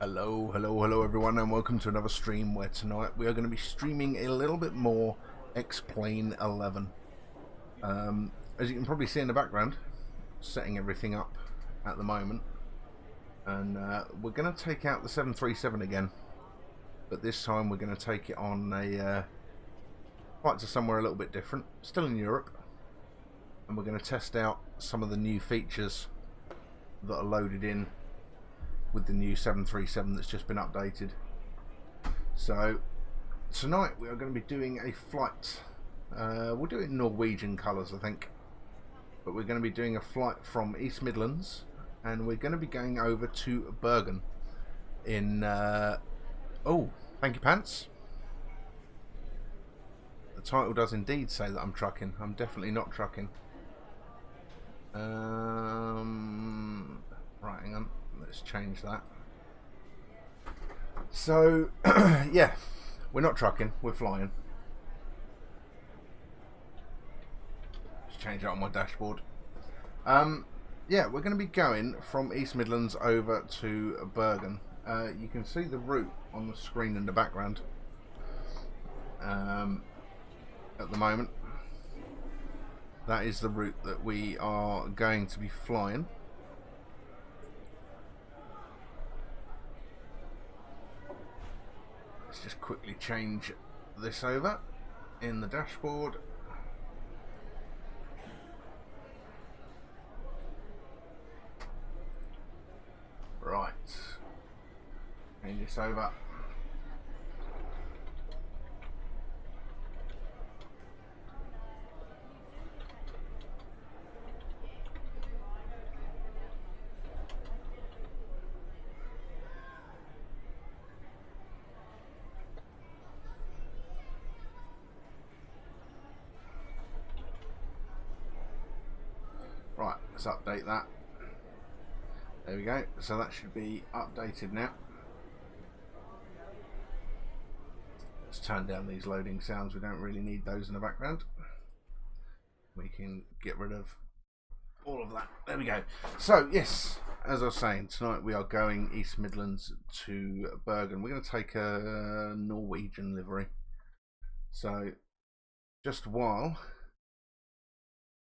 Hello everyone, and welcome to another stream where tonight we are going to be streaming a little bit more X-Plane 11. As you can probably see in the background, setting everything up at the moment, and we're going to take out the 737 again, but this time we're going to take it on a flight to somewhere a little bit different, still in Europe, and we're going to test out some of the new features that are loaded in with the new 737 that's just been updated. So tonight we are going to be doing a flight, we'll do it in Norwegian colours I think, but we're going to be doing a flight from East Midlands, and we're going to be going over to Bergen in oh, thank you Pants. The title does indeed say that I'm trucking. I'm definitely not trucking. Right, hang on. Let's change that. So, yeah, we're not trucking, we're flying. Just change that on my dashboard. Yeah, we're going to be going from East Midlands over to Bergen. You can see the route on the screen in the background at the moment. That is the route that we are going to be flying. Let's just quickly change this over in the dashboard. Right. Change this over. Right, let's update that. There we go. So that should be updated now. Let's turn down these loading sounds. We don't really need those in the background. We can get rid of all of that. There we go. So yes, as I was saying, tonight we are going East Midlands to Bergen. We're going to take a Norwegian livery. So just while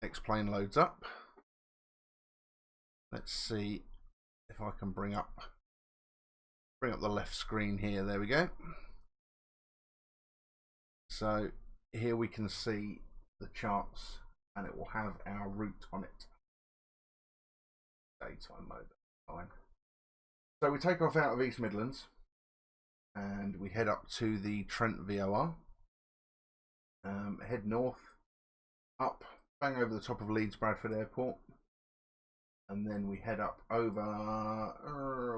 X-Plane loads up, let's see if I can bring up the left screen here. There we go. So here we can see the charts, and it will have our route on it. Daytime mode, fine. So we take off out of East Midlands and we head up to the Trent VOR. Head north, up, bang over the top of Leeds Bradford Airport, and then we head up over,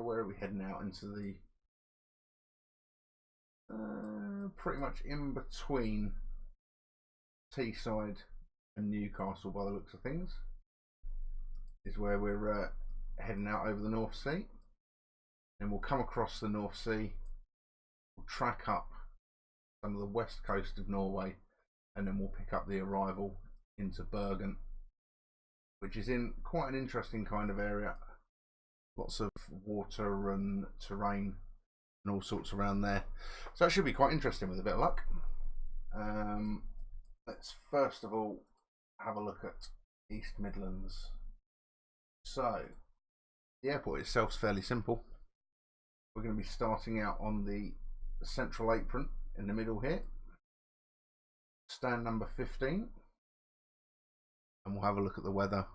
where are we heading out into the, pretty much in between Teesside and Newcastle by the looks of things, is where we're heading out over the North Sea. And we'll come across the North Sea, we'll track up some of the west coast of Norway, and then we'll pick up the arrival into Bergen, which is in quite an interesting kind of area. Lots of water and terrain and all sorts around there. So that should be quite interesting with a bit of luck. Let's first of all have a look at East Midlands. So the airport itself is fairly simple. We're going to be starting out on the central apron in the middle here. Stand number 15. And we'll have a look at the weather,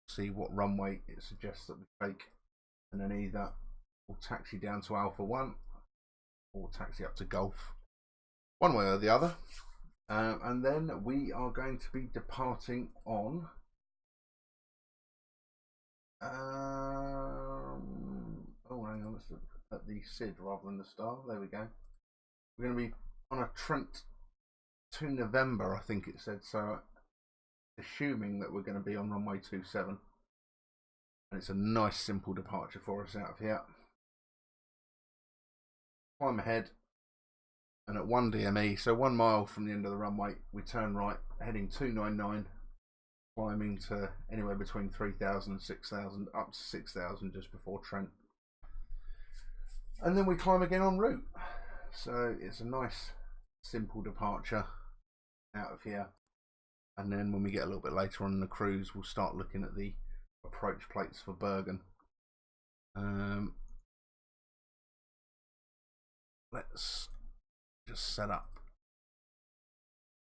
see what runway it suggests that we take, and then either we'll taxi down to Alpha 1 or we'll taxi up to Golf, one way or the other. And then we are going to be departing on oh, hang on, let's look at the SID rather than the star. There we go. We're going to be on a Trent to November, I think it said, so assuming that we're going to be on runway 27, and it's a nice simple departure for us out of here. Climb ahead, and at 1 DME, so 1 mile from the end of the runway, we turn right, heading 299, climbing to anywhere between 3,000 and 6,000, up to 6,000 just before Trent. And then we climb again en route. So it's a nice simple departure out of here, and then when we get a little bit later on in the cruise, we'll start looking at the approach plates for Bergen. Let's just set up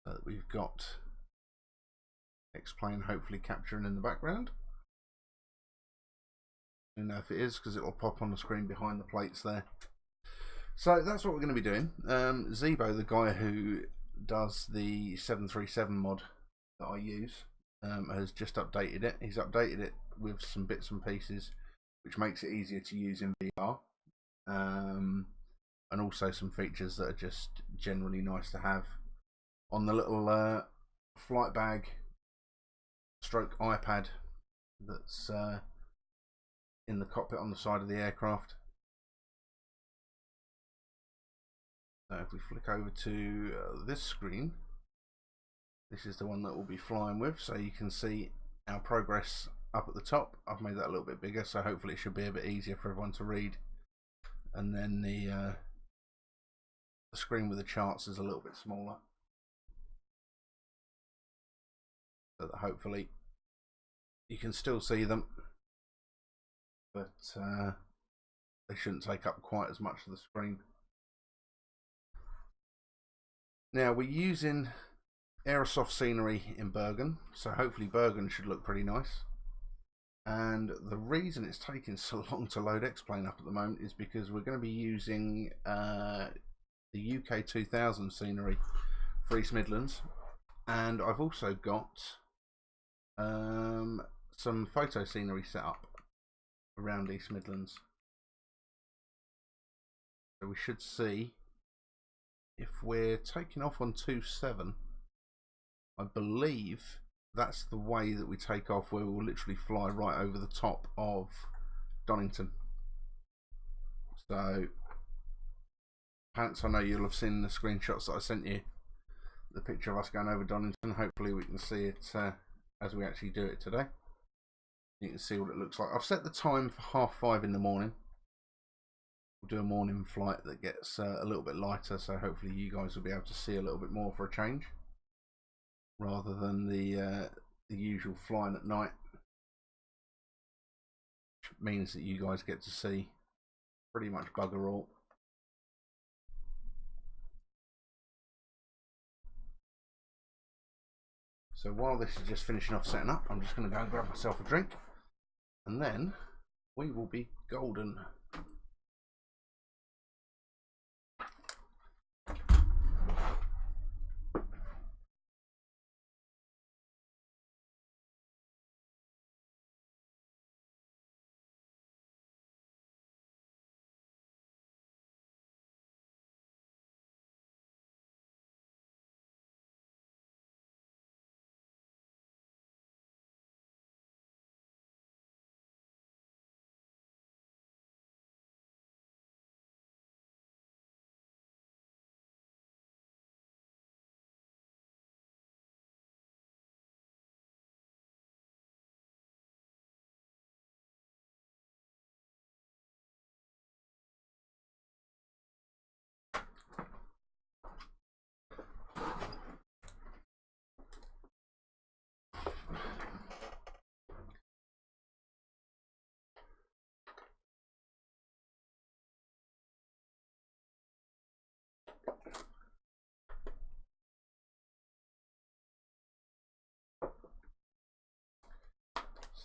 so that we've got X-plane hopefully capturing in the background. I don't know if it is, because it will pop on the screen behind the plates there. So that's what we're going to be doing. Zibo, the guy who does the 737 mod that I use, has just updated it. He's updated it with some bits and pieces which makes it easier to use in VR, and also some features that are just generally nice to have on the little flight bag stroke iPad that's in the cockpit on the side of the aircraft. So if we flick over to this screen, this is the one that we'll be flying with, so you can see our progress up at the top. I've made that a little bit bigger, so hopefully it should be a bit easier for everyone to read. And then the screen with the charts is a little bit smaller, so that hopefully you can still see them, but they shouldn't take up quite as much of the screen. Now we're using Aerosofts scenery in Bergen, so hopefully Bergen should look pretty nice. And the reason it's taking so long to load X-plane up at the moment is because we're going to be using the UK 2000 scenery for East Midlands, and I've also got some photo scenery set up around East Midlands. So we should see, if we're taking off on 27, I believe that's the way that we take off, where we'll literally fly right over the top of Donington. So Pants, I know you'll have seen the screenshots that I sent you, the picture of us going over Donington. Hopefully we can see it as we actually do it today. You can see what it looks like. I've set the time for 5:30 in the morning. We'll do a morning flight that gets a little bit lighter, so hopefully you guys will be able to see a little bit more for a change, rather than the usual flying at night, which means that you guys get to see pretty much bugger all. So while this is just finishing off setting up, I'm just going to go and grab myself a drink, and then we will be golden.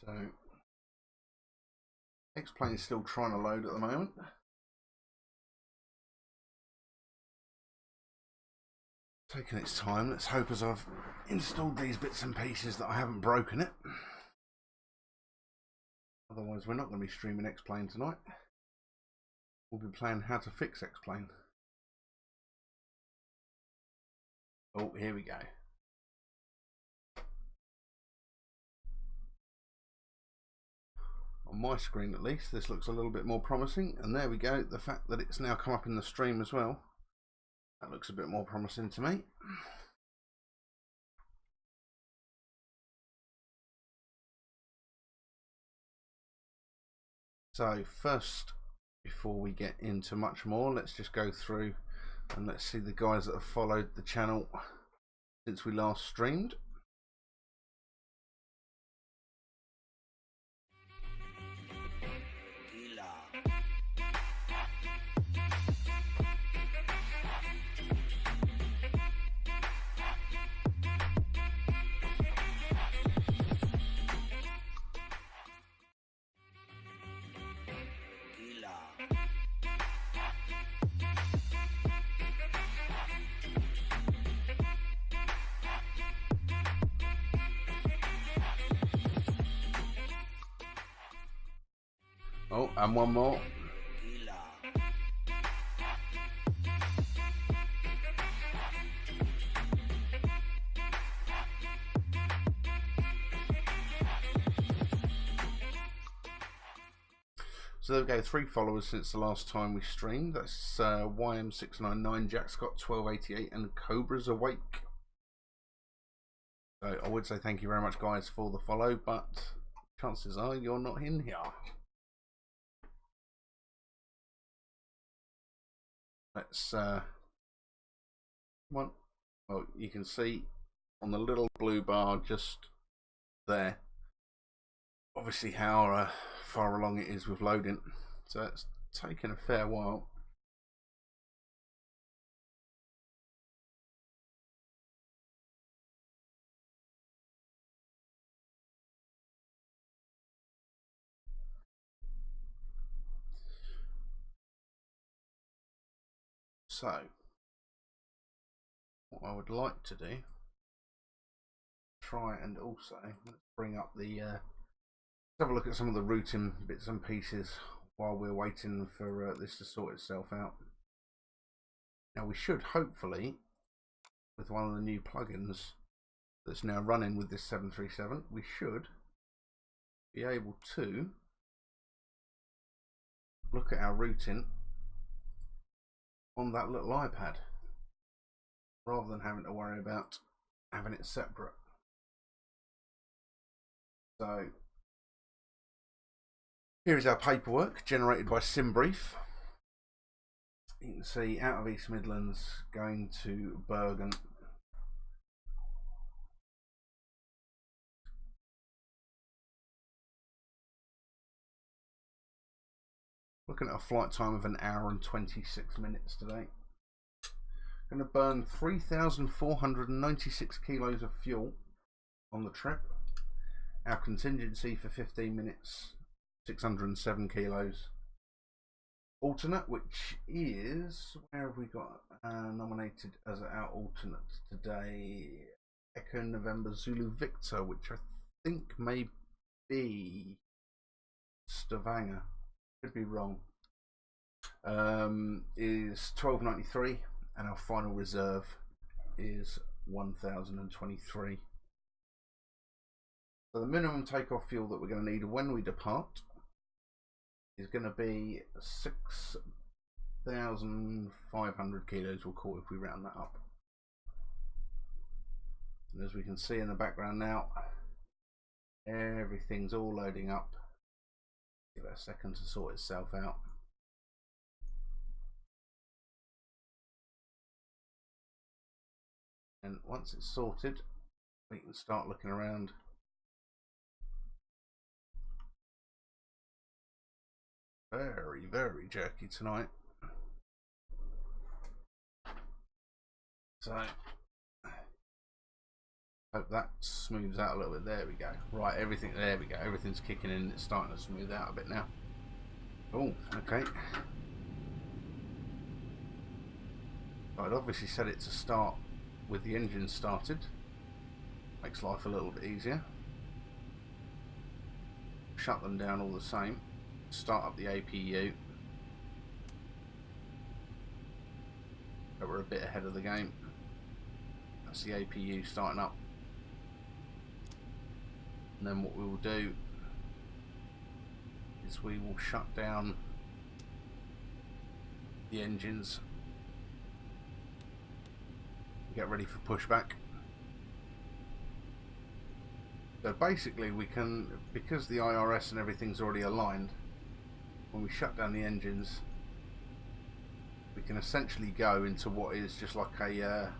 So X-plane is still trying to load at the moment. Taking its time. Let's hope as I've installed these bits and pieces that I haven't broken it. Otherwise we're not going to be streaming X-plane tonight. We'll be playing how to fix X-plane. Oh, here we go. On my screen at least, this looks a little bit more promising, and there we go. The fact that it's now come up in the stream as well, that looks a bit more promising to me. So first before we get into much more, let's just go through and let's see the guys that have followed the channel since we last streamed. Oh, and one more. So there we go, 3 followers since the last time we streamed. That's YM699, Jack Scott 1288, and Cobra's Awake. So I would say thank you very much, guys, for the follow, but chances are you're not in here. Let's come on. Well, you can see on the little blue bar just there, obviously how far along it is with loading. So it's taken a fair while. So what I would like to do, try and also let's bring up the have a look at some of the routing bits and pieces while we're waiting for this to sort itself out. Now we should hopefully, with one of the new plugins that's now running with this 737, we should be able to look at our routing on that little iPad rather than having to worry about having it separate. So here is our paperwork generated by SimBrief. You can see out of East Midlands going to Bergen. Looking at a flight time of 1 hour and 26 minutes today. Going to burn 3,496 kilos of fuel on the trip. Our contingency for 15 minutes, 607 kilos. Alternate, which is, where have we got nominated as our alternate today? Echo November Zulu Victor, which I think may be Stavanger. Could be wrong. Is 1293, and our final reserve is 1023. So the minimum takeoff fuel that we're going to need when we depart is going to be 6,500 kilos, we'll call it, if we round that up. And as we can see in the background now, everything's all loading up. Give it a second to sort itself out. And once it's sorted, we can start looking around. Very, very jerky tonight. So hope that smooths out a little bit. There we go. Right, everything, there we go. Everything's kicking in. It's starting to smooth out a bit now. Oh, okay. I'd obviously set it to start with the engine started. Makes life a little bit easier. Shut them down all the same. Start up the APU. But we're a bit ahead of the game. That's the APU starting up. And then what we will do is we will shut down the engines, get ready for pushback. So basically we can, because the IRS and everything's already aligned, when we shut down the engines, we can essentially go into what is just like a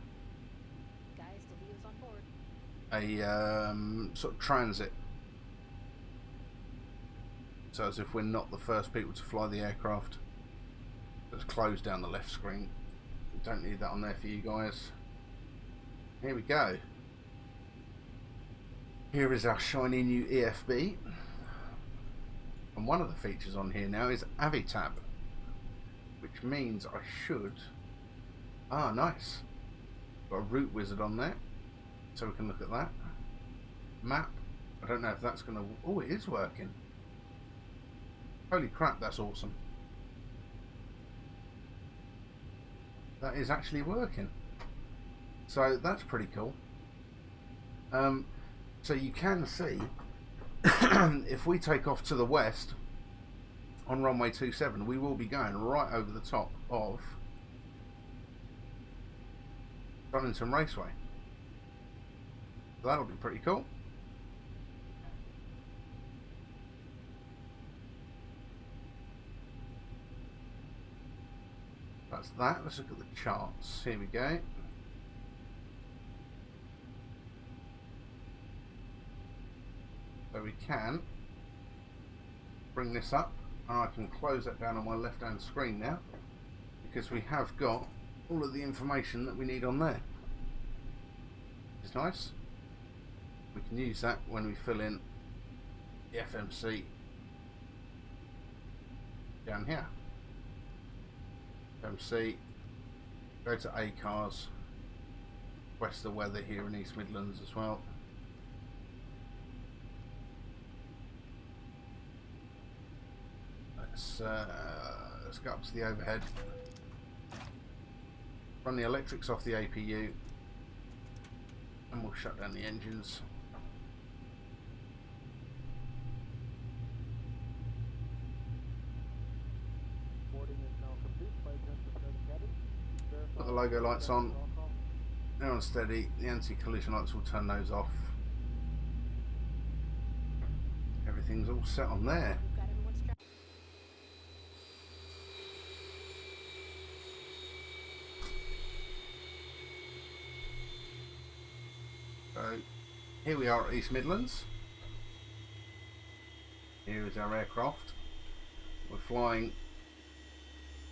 sort of transit. So as if we're not the first people to fly the aircraft. Let's close down the left screen. We don't need that on there for you guys. Here we go. Here is our shiny new EFB. And one of the features on here now is Avitab, which means I should... Ah, nice. Got a route wizard on there, so we can look at that. Map. I don't know if that's going to... Oh, it is working. Holy crap, that's awesome. That is actually working. So that's pretty cool. So you can see, if we take off to the west on runway 27, we will be going right over the top of Donington Raceway. So that'll be pretty cool. That's that. Let's look at the charts. Here we go. So we can bring this up, and I can close that down on my left hand screen now, because we have got all of the information that we need on there. It's nice. We can use that when we fill in the FMC down here. FMC, go to ACARS, request the weather here in East Midlands as well. Let's go up to the overhead, run the electrics off the APU, and we'll shut down the engines. Put the logo lights on. They're on steady. The anti-collision lights will turn those off. Everything's all set on there. So here we are at East Midlands. Here is our aircraft. We're flying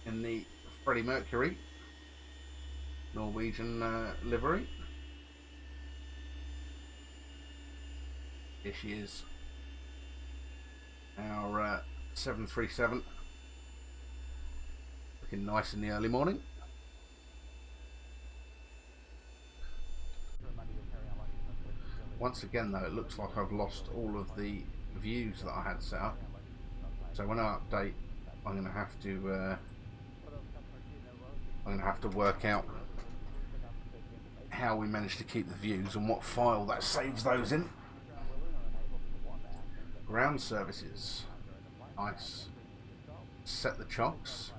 in the Freddie Mercury Norwegian livery. Here she is, our 737, looking nice in the early morning. Once again though, it looks like I've lost all of the views that I had set up, so when I update I'm going to have to work out how we managed to keep the views and what file that saves those in. Ground services, nice. Set the chocks,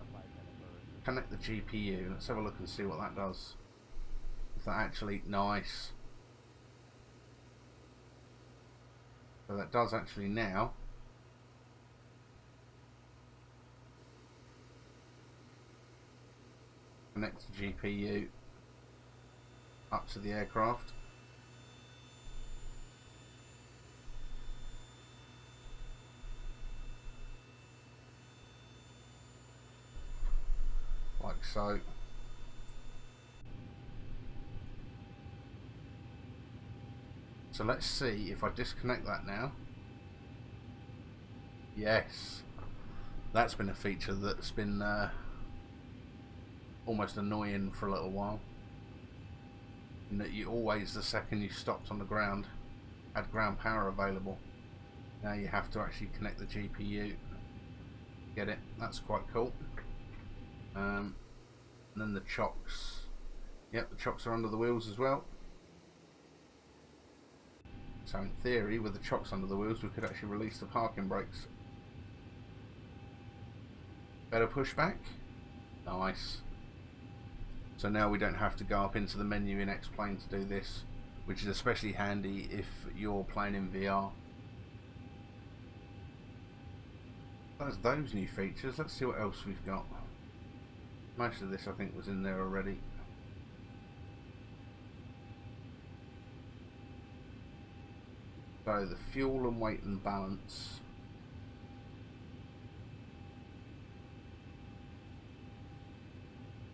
connect the GPU. Let's have a look and see what that does. Is that actually nice? So that does actually now connect the GPU up to the aircraft. Like so. So let's see if I disconnect that now. Yes, that's been a feature that's been almost annoying for a little while. In that you always, the second you stopped on the ground, had ground power available. Now you have to actually connect the GPU. Get it? That's quite cool. And then the chocks. Yep, the chocks are under the wheels as well. So in theory, with the chocks under the wheels, we could actually release the parking brakes. Better pushback. Nice. So now we don't have to go up into the menu in X-Plane to do this, which is especially handy if you're playing in VR. That's those new features. Let's see what else we've got. Most of this I think was in there already. So the fuel and weight and balance.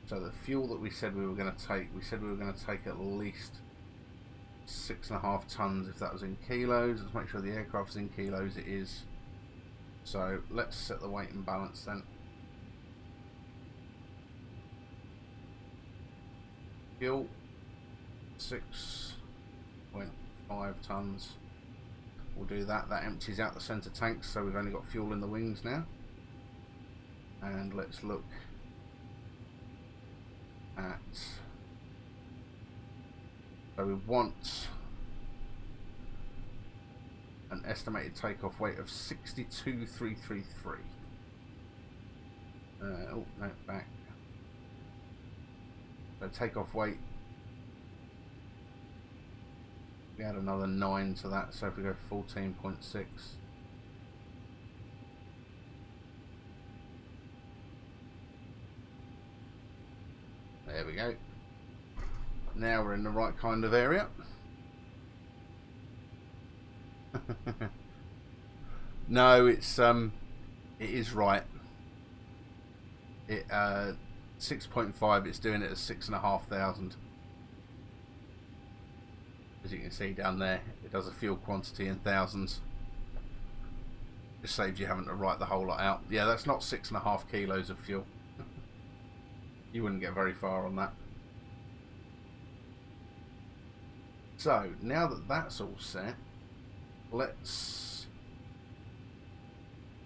So the fuel that we said we were going to take, we said we were going to take at least 6.5 tons if that was in kilos. Let's make sure the aircraft's in kilos. It is. So let's set the weight and balance then. Fuel 6.5 tons. We'll do that. That empties out the centre tanks, so we've only got fuel in the wings now. And let's look at, so we want an estimated takeoff weight of 62,333. Oh no, back. So takeoff weight, we add another 9 to that, so if we go 14.6, there we go. Now we're in the right kind of area. No, it's it is right. It 6.5. It's doing it at 6,500. As you can see down there, it does a fuel quantity in thousands. Just saves you having to write the whole lot out. Yeah, that's not 6.5 kilos of fuel. You wouldn't get very far on that. So now that that's all set, let's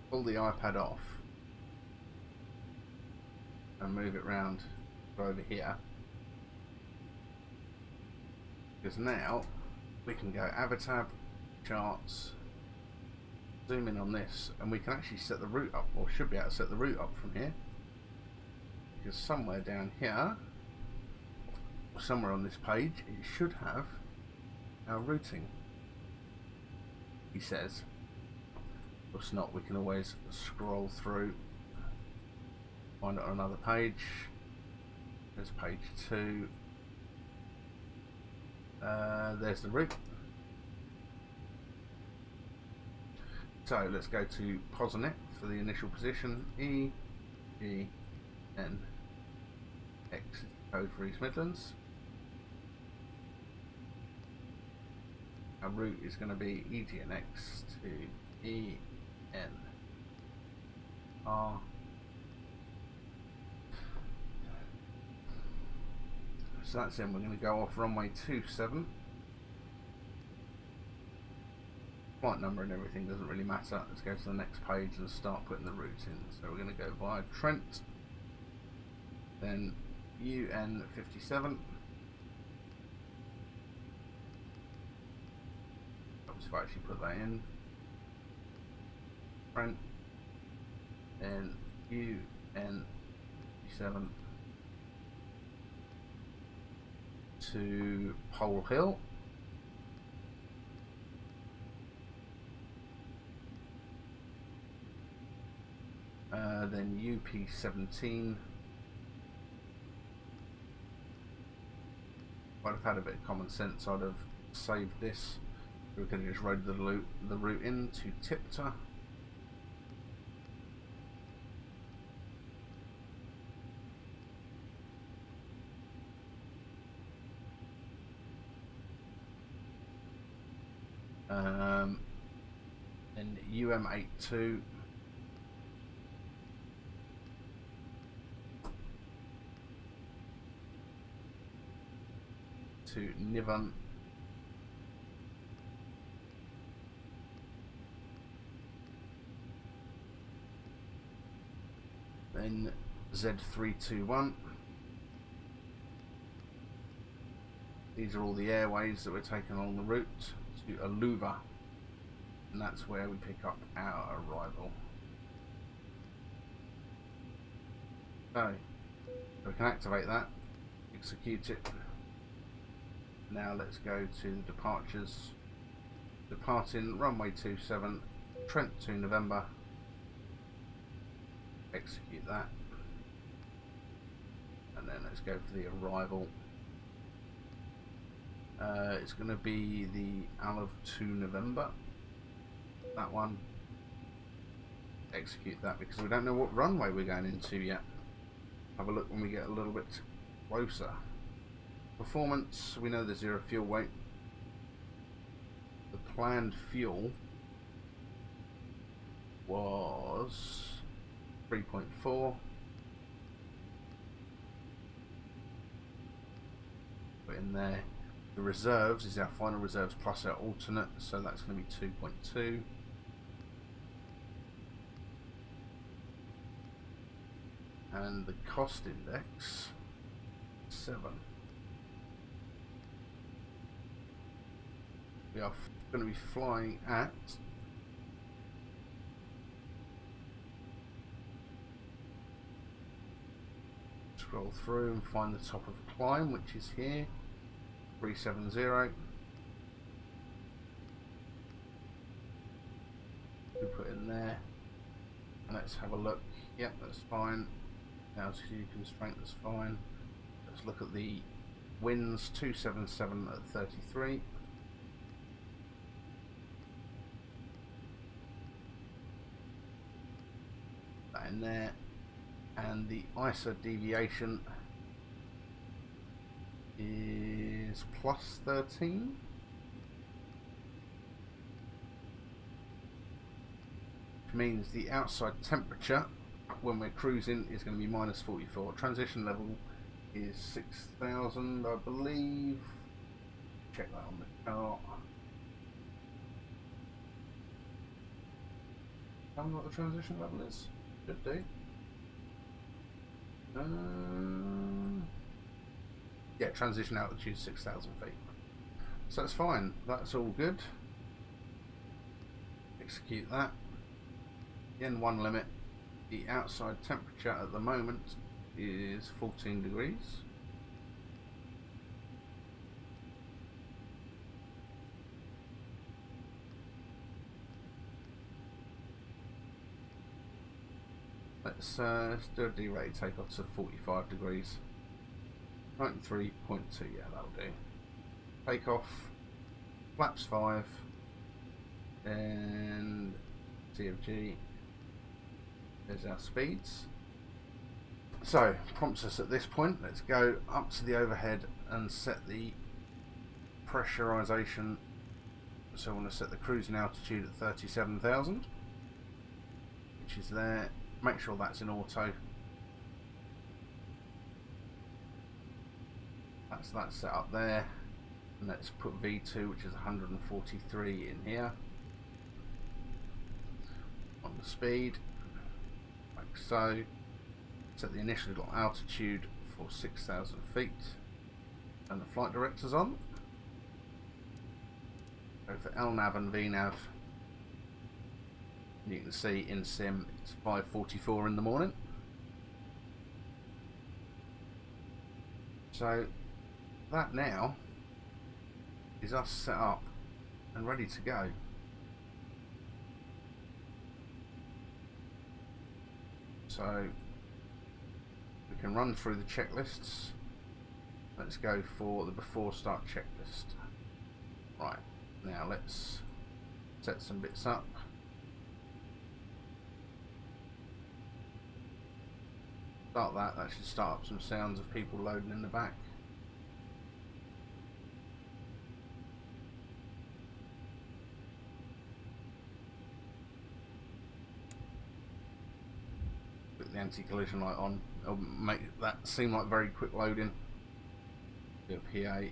pull the iPad off and move it round over here, because now we can go Avatar, charts, zoom in on this, and we can actually set the route up, or should be able to set the route up from here, because somewhere down here, somewhere on this page, it should have our routing, he says. If it's not, we can always scroll through, find it on another page. There's page 2. There's the route. So let's go to Posinet for the initial position. EGNX code for East Midlands. Our route is going to be EGNX to ENBR. So that's in. We're going to go off runway 27. Flight number and everything doesn't really matter. Let's go to the next page and start putting the route in. So we're going to go via Trent, then UN57. If I actually put that in, Trent, and UN57 to Pole Hill. Then UP17. If I'd have had a bit of common sense, I'd have saved this. We could have just rode the route into Tipta. And UM82 to Niven. Then Z321. These are all the airways that we're taking along the route to Aluva, and that's where we pick up our arrival. So we can activate that, execute it. Now let's go to the departures. Departing runway 27, Trent to November, Execute that. And then let's go for the arrival. It's going to be the Olive to November. That one. Execute that because we don't know what runway we're going into yet. Have a look when we get a little bit closer. Performance, we know the 0 fuel weight. The planned fuel was 3.4. Put in there. The reserves is our final reserves plus our alternate, so that's going to be 2.2. And the cost index 7. We are going to be flying at scroll through and find the top of climb, which is here, 370. We put in there, and let's have a look. Yep, that's fine. Altitude constraint, that's fine. Let's look at the winds, 277 at 33. That in there, and the ISO deviation is plus 13. Which means the outside temperature when we're cruising is going to be minus 44. Transition level is 6,000, I believe. Check that on the chart. Tell me what the transition level is. Should do. Yeah, transition altitude 6,000 feet. So that's fine. That's all good. Execute that. N1 limit. The outside temperature at the moment is 14 degrees. Let's do a D-rate takeoff to 45 degrees. 93.2, yeah, that'll do. Takeoff, flaps 5, and CFG. There's our speeds. So, prompts us at this point. Let's go up to the overhead and set the pressurization. So I want to set the cruising altitude at 37,000, which is there. Make sure that's in auto. That's set up there. And let's put V2, which is 143 in here. On the speed. Like so. Set the initial altitude for 6,000 feet. And the flight director's on. Go for LNAV and VNAV. You can see in sim it's 5:44 in the morning. So that now is us set up and ready to go. So we can run through the checklists. Let's go for the before start checklist. Right, now let's set some bits up. Start that, that should start up some sounds of people loading in the back. Put the anti-collision light on, it'll make that seem like very quick loading. Do a PA.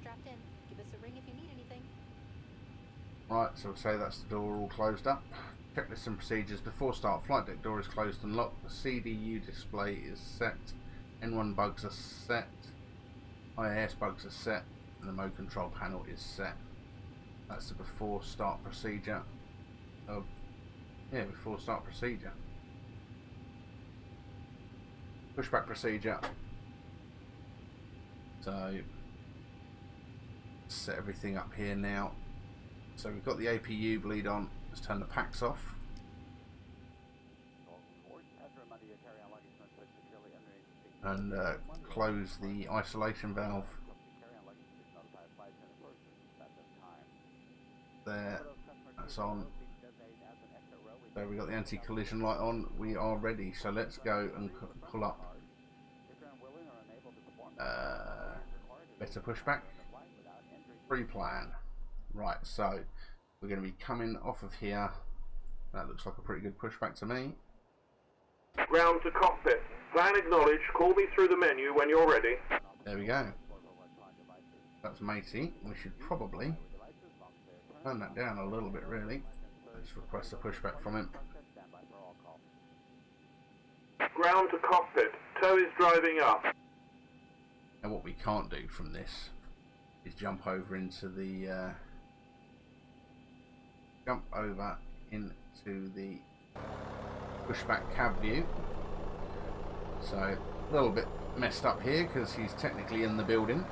Strapped in. Give us a ring if you need anything. Right, so we'll say that's the door all closed up. Checklist and procedures. Before start, flight deck door is closed and locked. The CDU display is set. N1 bugs are set. IAS bugs are set. And the mode control panel is set. That's the before start procedure. Before start procedure. pushback procedure. So set everything up here now. So we've got the APU bleed on. Let's turn the packs off. And close the isolation valve. There, that's on. So we've got the anti-collision light on. We are ready. So let's go and pull up. Better pushback. Pre-plan. Right, so we're going to be coming off of here. That looks like a pretty good pushback to me. Ground to cockpit. Plan acknowledged. Call me through the menu when you're ready. There we go. That's matey. We should probably turn that down a little bit, really. Let's request a pushback from him. Ground to cockpit. Tow is driving up. And what we can't do from this is jump over into the pushback cab view. So a little bit messed up here because he's technically in the building.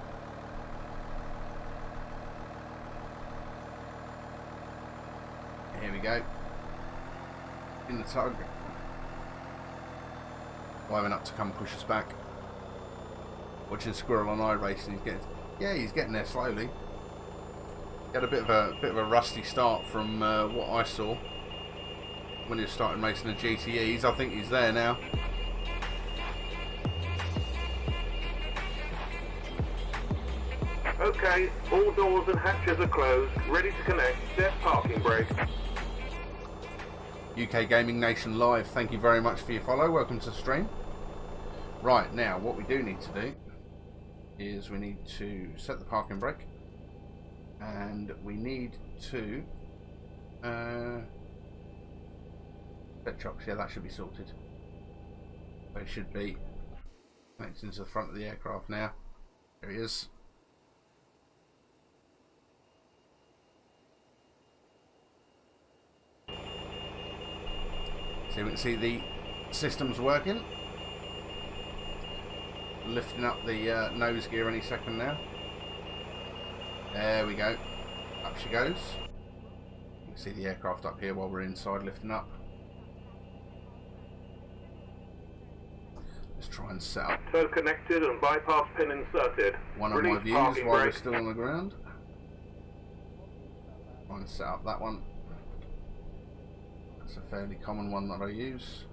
Here we go. In the tug. Driving up to come push us back. Watching Squirrel on iRacing, he's getting there slowly. He had a bit of a rusty start from what I saw when he was starting racing the GTEs. I think he's there now. Okay, all doors and hatches are closed. Ready to connect. Step parking brake. UK Gaming Nation Live, thank you very much for your follow. Welcome to the stream. Right, now what we do need to do is we need to set the parking brake, and we need to set chocks. Yeah, that should be sorted. So it should be connecting to the front of the aircraft now. There he is. So we can see the system's working. Lifting up the nose gear any second now. There we go. Up she goes. You can see the aircraft up here while we're inside lifting up. Let's try and set up. Tow connected and bypass pin inserted. One of my views while we're still on the ground. Try and set up that one. That's a fairly common one that I use.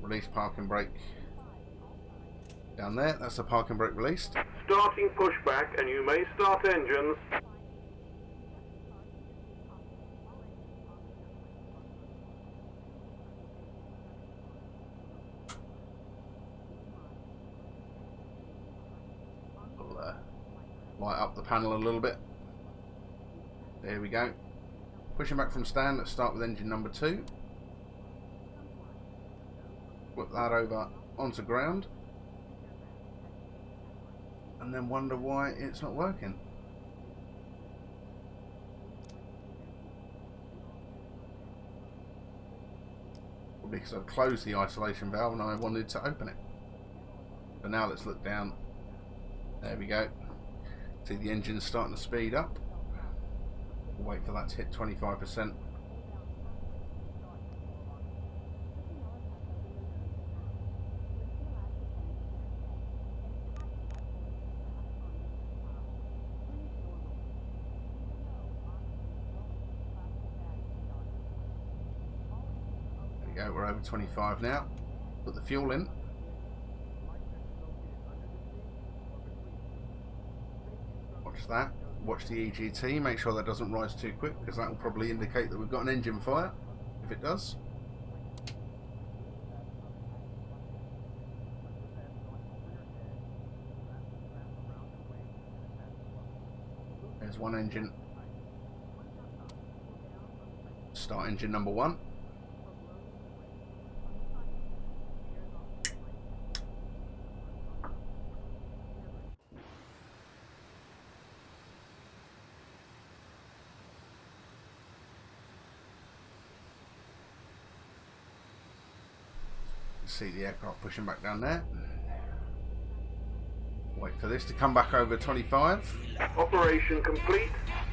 Release parking brake. Down there, that's the parking brake released. Starting pushback, and you may start engines. We'll light up the panel a little bit. There we go. Pushing back from stand, let's start with engine number 2. Whip that over onto ground. And then wonder why it's not working. Probably because I've closed the isolation valve and I wanted to open it. So now let's look down. There we go. See the engine's starting to speed up. We'll wait for that to hit 25%. There we go, we're over 25 now. Put the fuel in. Watch that. Watch the EGT, make sure that doesn't rise too quick, because that will probably indicate that we've got an engine fire, if it does. There's one engine. Start engine number 1. see the aircraft pushing back down there. Wait for this to come back over 25. Operation complete.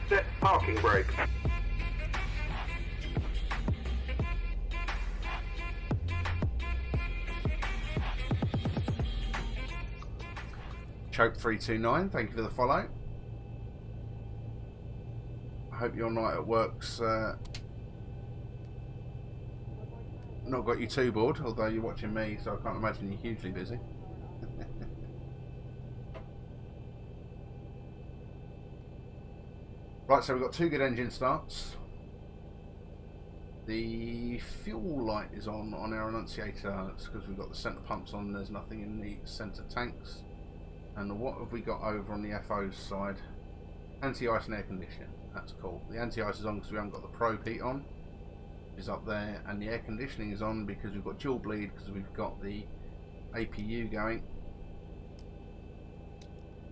Set parking brake. Choke 329, thank you for the follow. I hope your night at work's not got you too bored, although you're watching me, so I can't imagine you're hugely busy. Right, so we've got 2 good engine starts. The fuel light is on our annunciator. It's because we've got the centre pumps on, there's nothing in the centre tanks. And what have we got over on the FO's side? Anti-ice and air conditioning. That's cool. The anti-ice is on because we haven't got the probe heat on. Is up there, and the air conditioning is on because we've got dual bleed because we've got the APU going,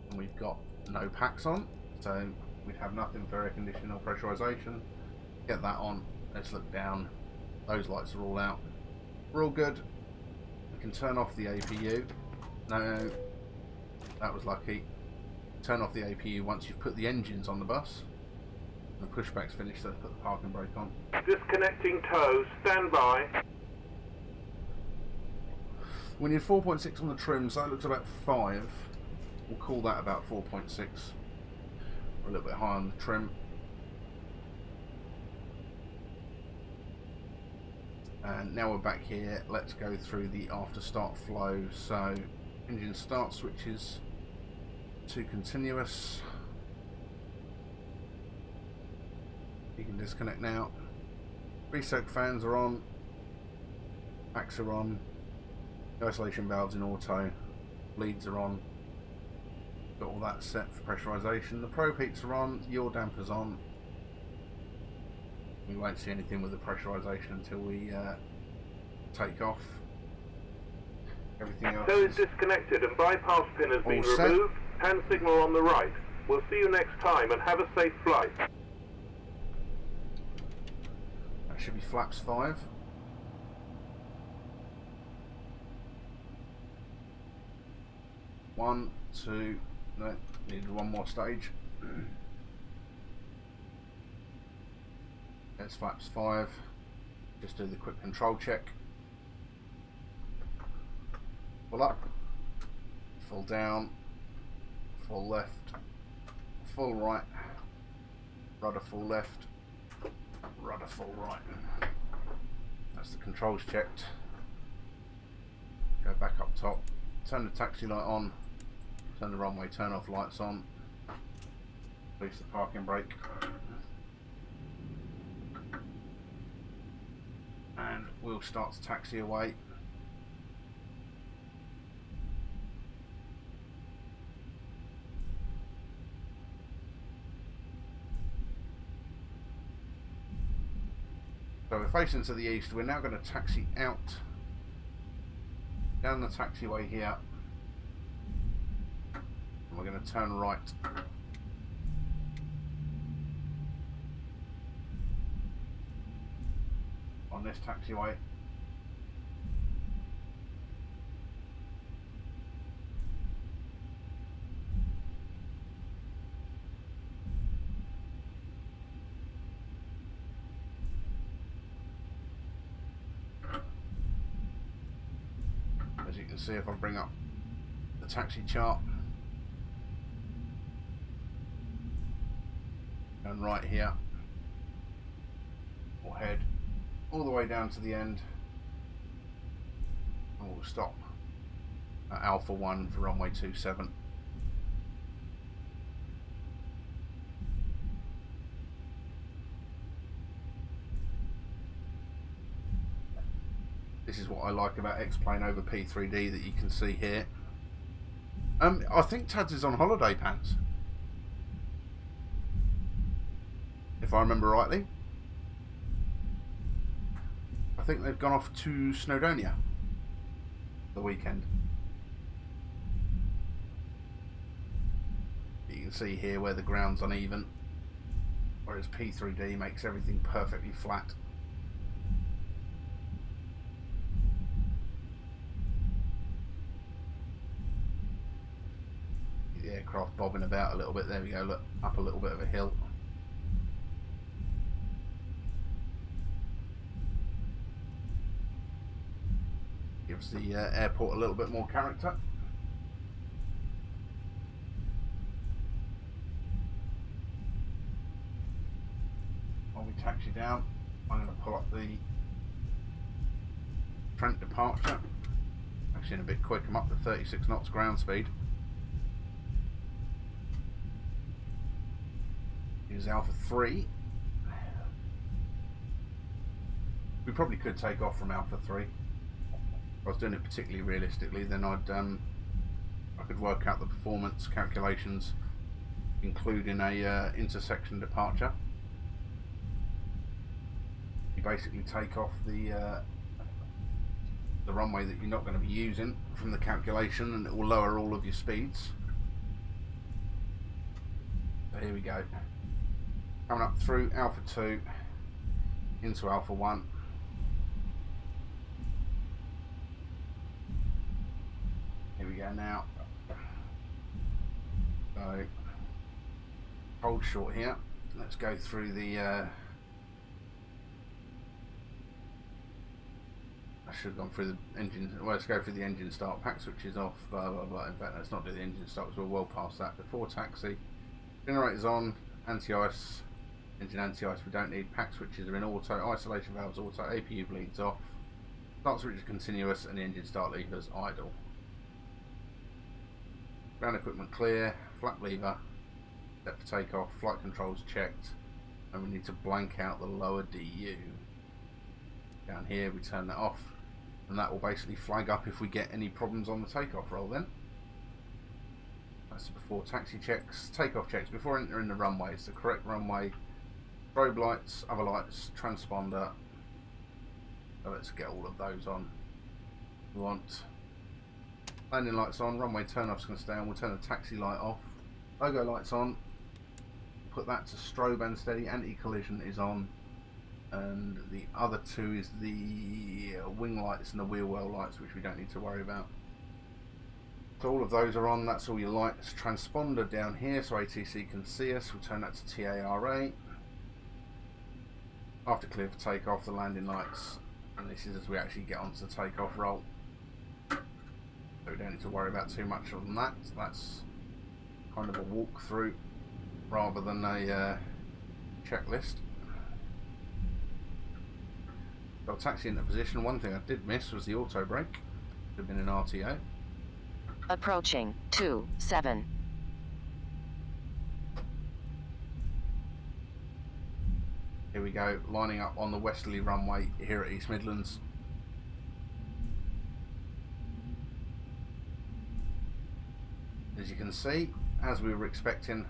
and we've got no packs on, so we'd have nothing for air conditioning or pressurization. Get that on. Let's look down. Those lights are all out. We're all good. We can turn off the APU. No, that was lucky. Turn off the APU once you've put the engines on the bus. The pushback's finished, so let's put the parking brake on. Disconnecting tow, stand by. We need 4.6 on the trim, so that looks about 5. We'll call that about 4.6. We're a little bit high on the trim. And now we're back here, let's go through the after start flow. So, engine start switches to continuous. You can disconnect now. Reset fans are on. Packs are on. Isolation valves in auto. Bleeds are on. Got all that set for pressurization. The probe heats are on. Yaw dampers on. We won't see anything with the pressurization until we take off. Everything else Tow is disconnected and bypass pin has been set. removed. Hand signal on the right. We'll see you next time and have a safe flight. That should be flaps 5. One, two, no, needed one more stage. There's flaps 5. Just do the quick control check. Full up, full down, full left, full right, rudder full left, rudder full right. That's the controls checked. Go back up top, turn the taxi light on, turn the runway turn off lights on, release the parking brake, and we'll start to taxi away. So we're facing to the east. We're now going to taxi out down the taxiway here, and we're going to turn right. On this taxiway. As you can see, if I bring up the taxi chart, and right here, we'll head all the way down to the end, and we'll stop at Alpha 1 for runway 27. This is what I like about X-Plane over P3D that you can see here. I think Tads is on holiday pants, if I remember rightly. I think they've gone off to Snowdonia the weekend. You can see here where the ground's uneven, whereas P3D makes everything perfectly flat. the aircraft bobbing about a little bit. There we go, look, up a little bit of a hill. Gives the airport a little bit more character. While we taxi down, I'm going to pull up the Trent departure. Actually in a bit quick, I'm up to 36 knots ground speed. Here's Alpha 3. We probably could take off from Alpha 3. If I was doing it particularly realistically, then I could work out the performance calculations, including a intersection departure. You basically take off the runway that you're not going to be using from the calculation, and it will lower all of your speeds. So here we go. Coming up through Alpha 2 into Alpha 1. Here we go now. So, hold short here. Let's go through the I should have gone through the engine. Well, let's go through the engine start. Pack switches off, blah blah blah. In fact, let's not do the engine start because we're well past that. Before taxi, generators on, anti-ice, engine anti-ice we don't need. Pack switches are in auto, isolation valves auto, APU bleeds off, start switch is continuous, and the engine start levers idle. Ground equipment clear, flap lever, set for takeoff, flight controls checked, and we need to blank out the lower DU. Down here we turn that off, and that will basically flag up if we get any problems on the takeoff roll then. That's the before taxi checks, takeoff checks, before entering the runway. It's the correct runway, strobe lights, other lights, transponder. So let's get all of those on. We want landing lights on, runway turn off's going to stay on, we'll turn the taxi light off, logo lights on, put that to strobe and steady, anti-collision is on, and the other two is the wing lights and the wheel well lights, which we don't need to worry about. So all of those are on, that's all your lights. Transponder down here so ATC can see us, we'll turn that to TARA. After clear for takeoff, the landing lights, and this is as we actually get onto the takeoff roll. So we don't need to worry about too much on that. That's kind of a walkthrough rather than a checklist. So I'll taxi into position. One thing I did miss was the auto brake. Should have been an RTO. Approaching 27. Here we go, lining up on the westerly runway here at East Midlands. As you can see, as we were expecting,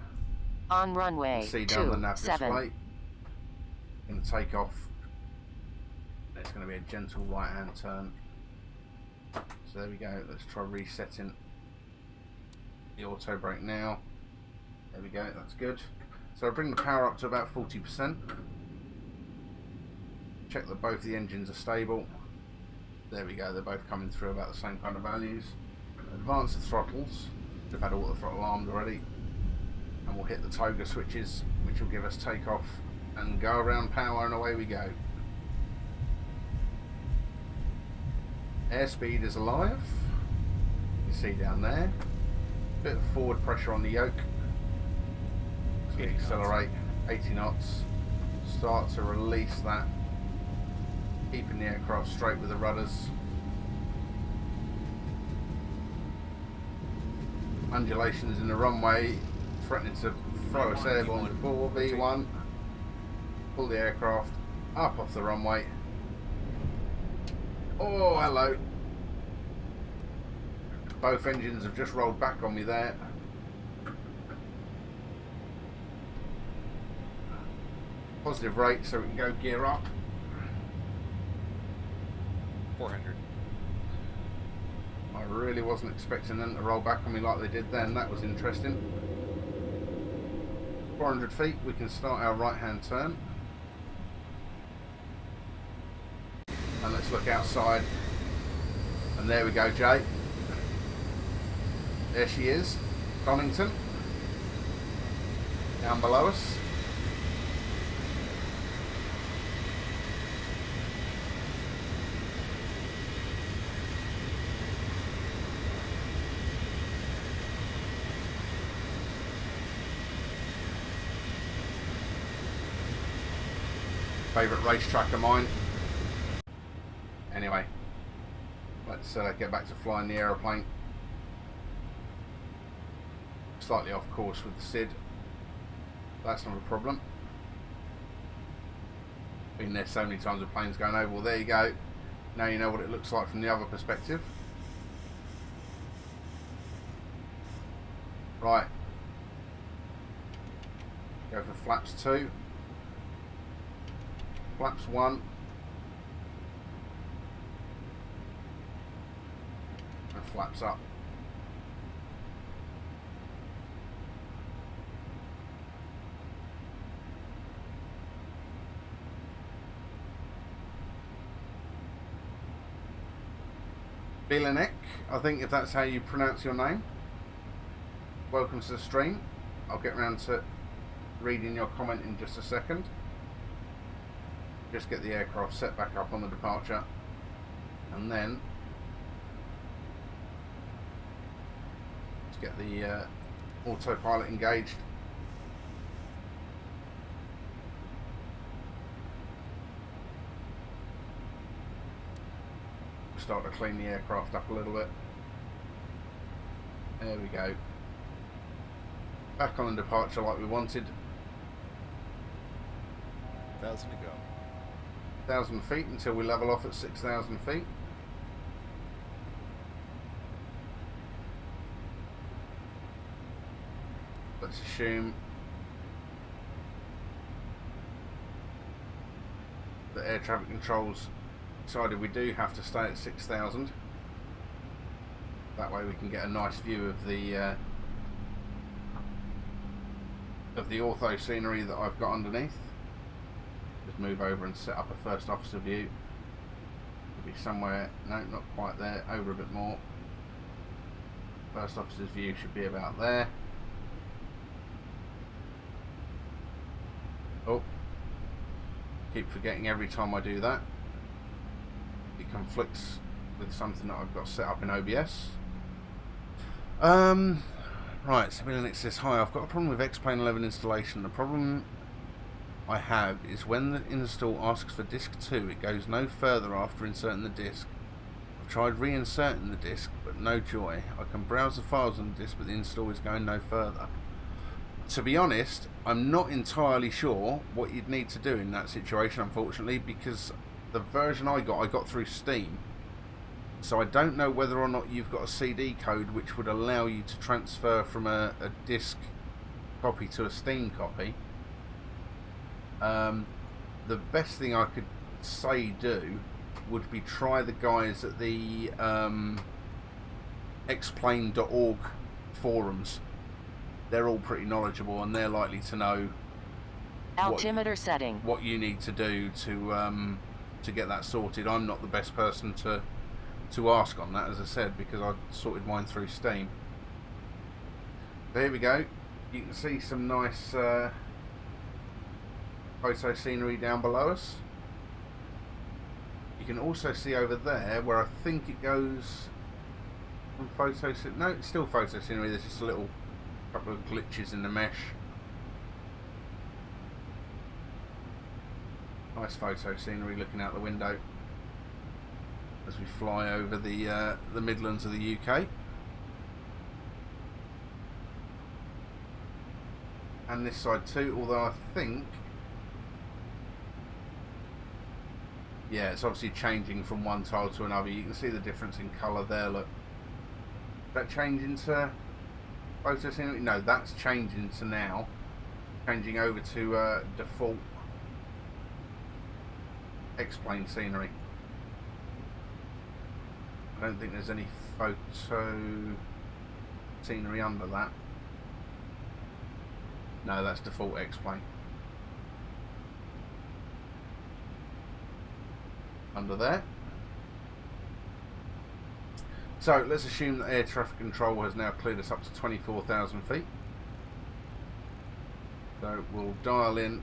On runway see down the nav 27. display. Going to take off. It's going to be a gentle right hand turn. So there we go. Let's try resetting the auto brake now. There we go, that's good. So I'll bring the power up to about 40%. Check that both the engines are stable. There we go, they're both coming through about the same kind of values. Advance the throttles. We've had all the throttle armed already. And we'll hit the toga switches, which will give us takeoff and go around power, and away we go. Airspeed is alive. You see down there. Bit of forward pressure on the yoke. So we accelerate 80 knots. Start to release that. Keeping the aircraft straight with the rudders. Undulations in the runway threatening to throw us airborne before V1. Pull the aircraft up off the runway. Oh, hello. Both engines have just rolled back on me there. Positive rate, so we can go gear up. 400. I really wasn't expecting them to roll back on me like they did then. That was interesting. 400 feet, we can start our right hand turn. And let's look outside. And there we go, Jay. There she is. Donington down below us. Favourite racetrack of mine. Anyway, let's get back to flying the aeroplane. Slightly off course with the SID. That's not a problem. Been there so many times the plane's going over. Well, there you go. Now you know what it looks like from the other perspective. Right. Go for flaps 2. Flaps 1. And flaps up. EGNX, I think if that's how you pronounce your name. Welcome to the stream. I'll get around to reading your comment in just a second. Just get the aircraft set back up on the departure, and then let's get the autopilot engaged. Start to clean the aircraft up a little bit. There we go. Back on the departure like we wanted. 1,000 to go. 1,000 feet until we level off at 6,000 feet. Let's assume that air traffic controls decided we do have to stay at 6,000. That way we can get a nice view of the ortho scenery that I've got underneath. Just move over and set up a first officer view. It'll be somewhere, no, not quite there, over a bit more. First officer's view should be about there. Oh, keep forgetting every time I do that. It conflicts with something that I've got set up in OBS. Right, so EGNX says, hi, I've got a problem with X-Plane 11 installation. The problem I have is when the install asks for disk 2, it goes no further after inserting the disk. I've tried reinserting the disk, but no joy. I can browse the files on the disk, but the install is going no further. To be honest, I'm not entirely sure what you'd need to do in that situation, unfortunately, because the version I got through Steam. So I don't know whether or not you've got a CD code which would allow you to transfer from a disk copy to a Steam copy. The best thing I could say do would be try the guys at the xplane.org forums. They're all pretty knowledgeable and they're likely to know Altimeter setting. what you need to do to get that sorted. I'm not the best person to ask on that, as I said, because I sorted mine through Steam. There we go. You can see some nice photo scenery down below us. You can also see over there where I think it goes from photo. No, it's still photo scenery. There's just a little couple of glitches in the mesh. Nice photo scenery looking out the window as we fly over the Midlands of the UK. And this side too, although I think, yeah, it's obviously changing from one tile to another. You can see the difference in colour there, look. That changing to photo scenery? No, that's changing to now. Changing over to default X-Plane scenery. I don't think there's any photo scenery under that. No, that's default X-Plane. Under there. So let's assume that air traffic control has now cleared us up to 24,000 feet. So we'll dial in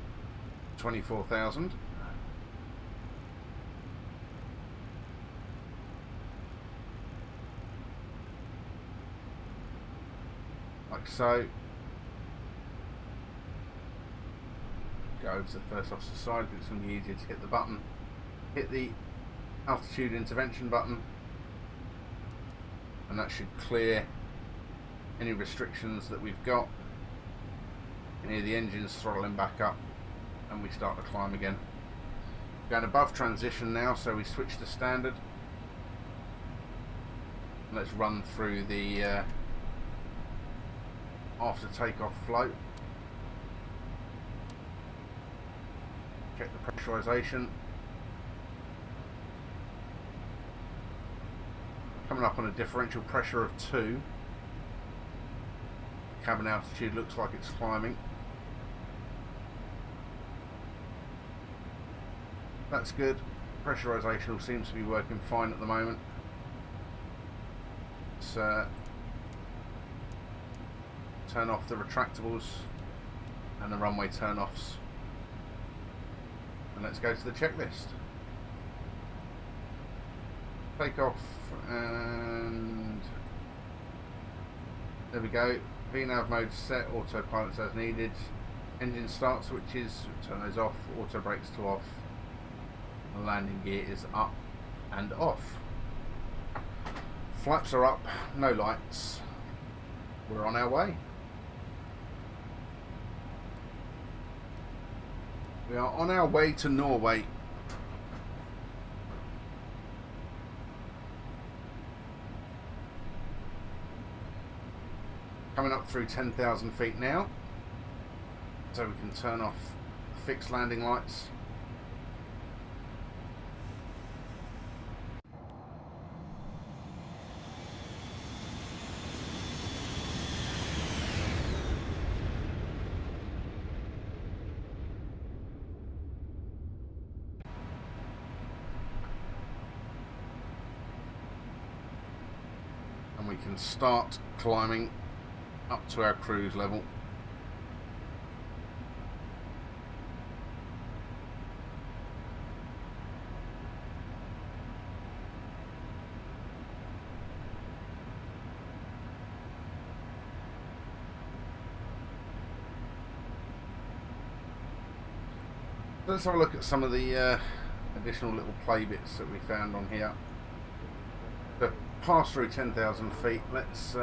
24,000. Like so. Go over to the first officer side because it's going to be easier to hit the button. Hit the altitude intervention button, and that should clear any restrictions that we've got. You can hear the engines throttling back up, and we start to climb again. Going above transition now, so we switch to standard. Let's run through the after takeoff float. Check the pressurization. Coming up on a differential pressure of 2. Cabin altitude looks like it's climbing. That's good. Pressurization seems to be working fine at the moment. Let's turn off the retractables and the runway turn-offs. And let's go to the checklist. Take off, and there we go. VNAV mode set, autopilot as needed. Engine start switches, turn those off. Auto brakes to off. The landing gear is up and off. Flaps are up, no lights. We're on our way. We are on our way to Norway. Coming up through 10,000 feet now, so we can turn off fixed landing lights. And we can start climbing up to our cruise level. Let's have a look at some of the additional little play bits that we found on here. To pass through 10,000 feet, let's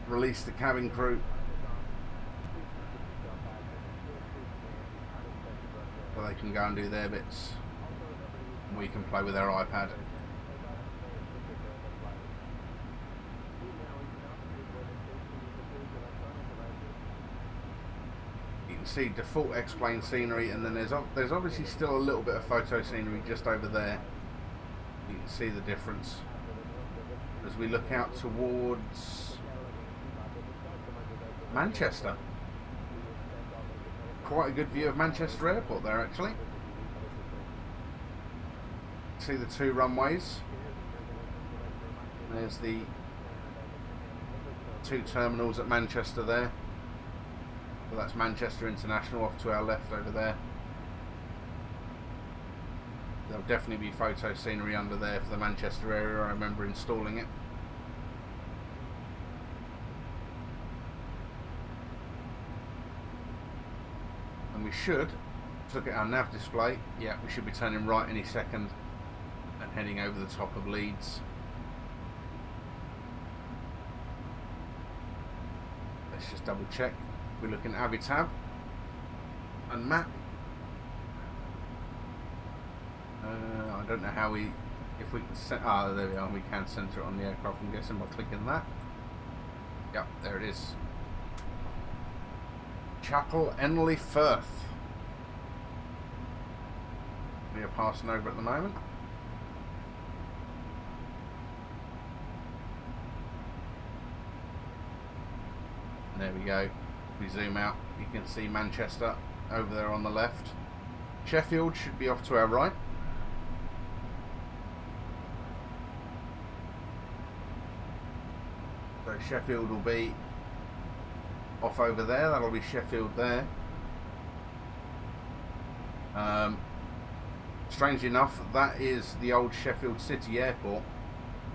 release the cabin crew so they can go and do their bits, and we can play with our iPad. You can see default X-plane scenery, and then there's obviously still a little bit of photo scenery just over there. You can see the difference as we look out towards Manchester. Quite a good view of Manchester Airport there, actually. See the 2 runways. There's the 2 terminals at Manchester there. So that's Manchester International off to our left over there. There'll definitely be photo scenery under there for the Manchester area. I remember installing it. And we should look at our nav display. Yeah, we should be turning right any second and heading over the top of Leeds. Let's just double check. We look in Avitab and map. I don't know how if we can set. There we are. We can center it on the aircraft. I'm guessing by clicking that. Yep, there it is. Chapel Enley Firth. We are passing over at the moment. And there we go. We zoom out, you can see Manchester over there on the left. Sheffield should be off to our right. So Sheffield will be off over there. That'll be Sheffield there. Strangely enough, that is the old Sheffield City Airport,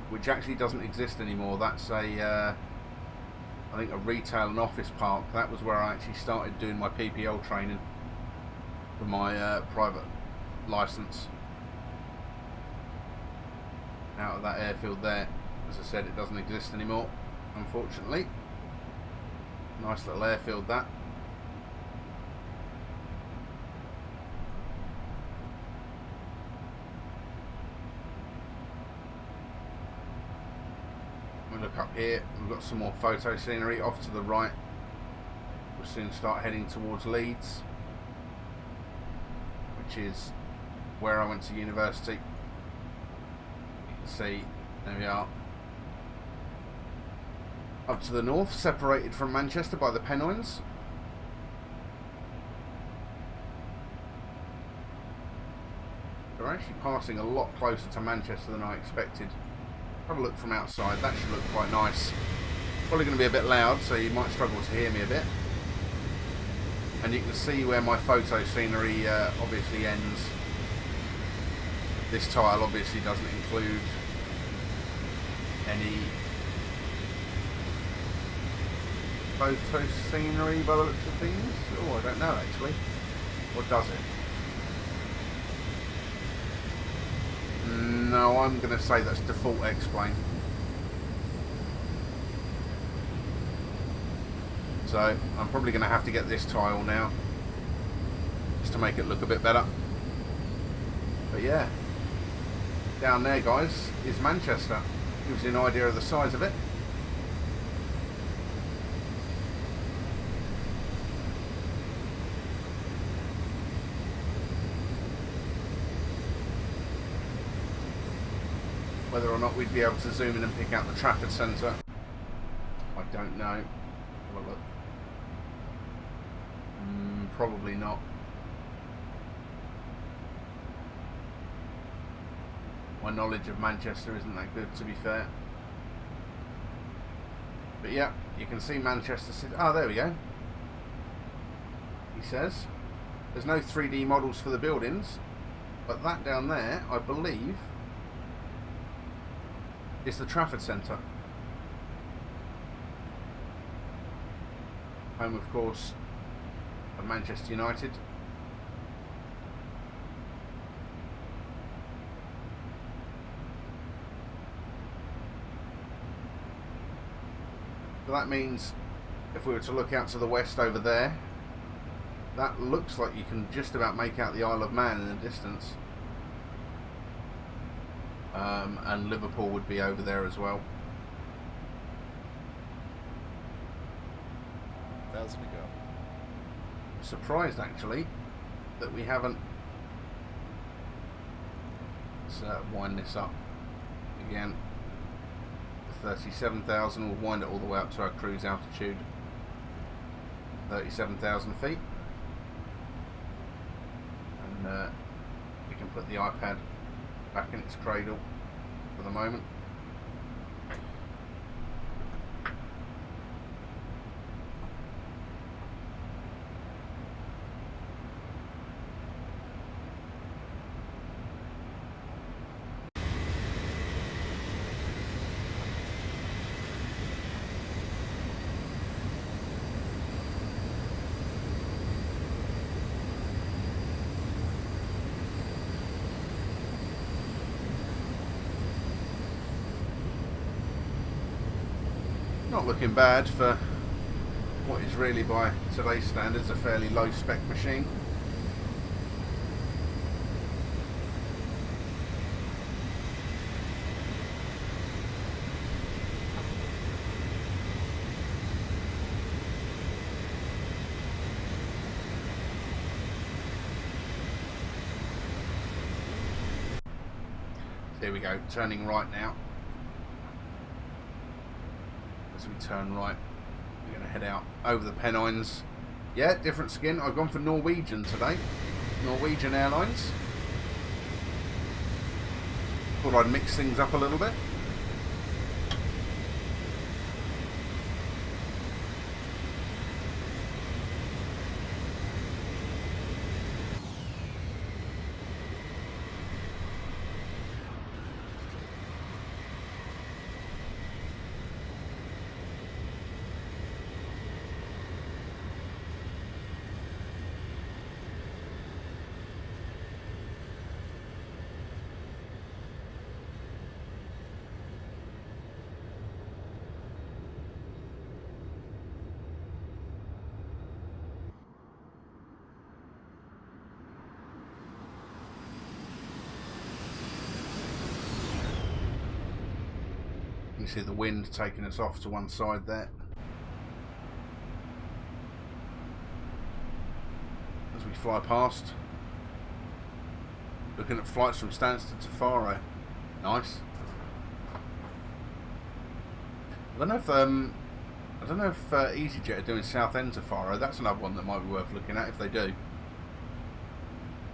which actually doesn't exist anymore. That's a, I think, a retail and office park. That was where I actually started doing my PPL training for my private license. Out of that airfield there. As I said, it doesn't exist anymore, unfortunately. Nice little airfield, that. We look up here, we've got some more photo scenery. Off to the right, we'll soon start heading towards Leeds, which is where I went to university. You can see, there we are. Up to the north, separated from Manchester by the Pennines. We're actually passing a lot closer to Manchester than I expected. Have a look from outside, that should look quite nice. Probably going to be a bit loud, so you might struggle to hear me a bit. And you can see where my photo scenery obviously ends. This tile obviously doesn't include any photo scenery by the looks of things. Oh, I don't know actually. Or does it? No, I'm going to say that's default X-plane. So I'm probably going to have to get this tile now, just to make it look a bit better. But yeah, down there, guys, is Manchester. Gives you an idea of the size of it. Whether or not we'd be able to zoom in and pick out the Trafford Centre, I don't know. Have a look. Probably not. My knowledge of Manchester isn't that good, to be fair. But yeah, you can see Manchester City. Oh, there we go. He says there's no 3D models for the buildings, but that down there, I believe, is the Trafford Centre. Home, of course, of Manchester United. So that means if we were to look out to the west over there, that looks like you can just about make out the Isle of Man in the distance. And Liverpool would be over there as well. 1,000 to go. Surprised actually that we haven't. Let's wind this up again. 37,000. We'll wind it all the way up to our cruise altitude, 37,000 feet, and we can put the iPad back in its cradle for the moment. Not looking bad for what is really, by today's standards, a fairly low spec machine. There we go, turning right now. As we turn right, we're going to head out over the Pennines. Yeah, different skin. I've gone for Norwegian today. Norwegian Airlines. Thought I'd mix things up a little bit. You see the wind taking us off to one side there. As we fly past. Looking at flights from Stansted to Faro. Nice. I don't know if EasyJet are doing Southend to Faro. That's another one that might be worth looking at if they do.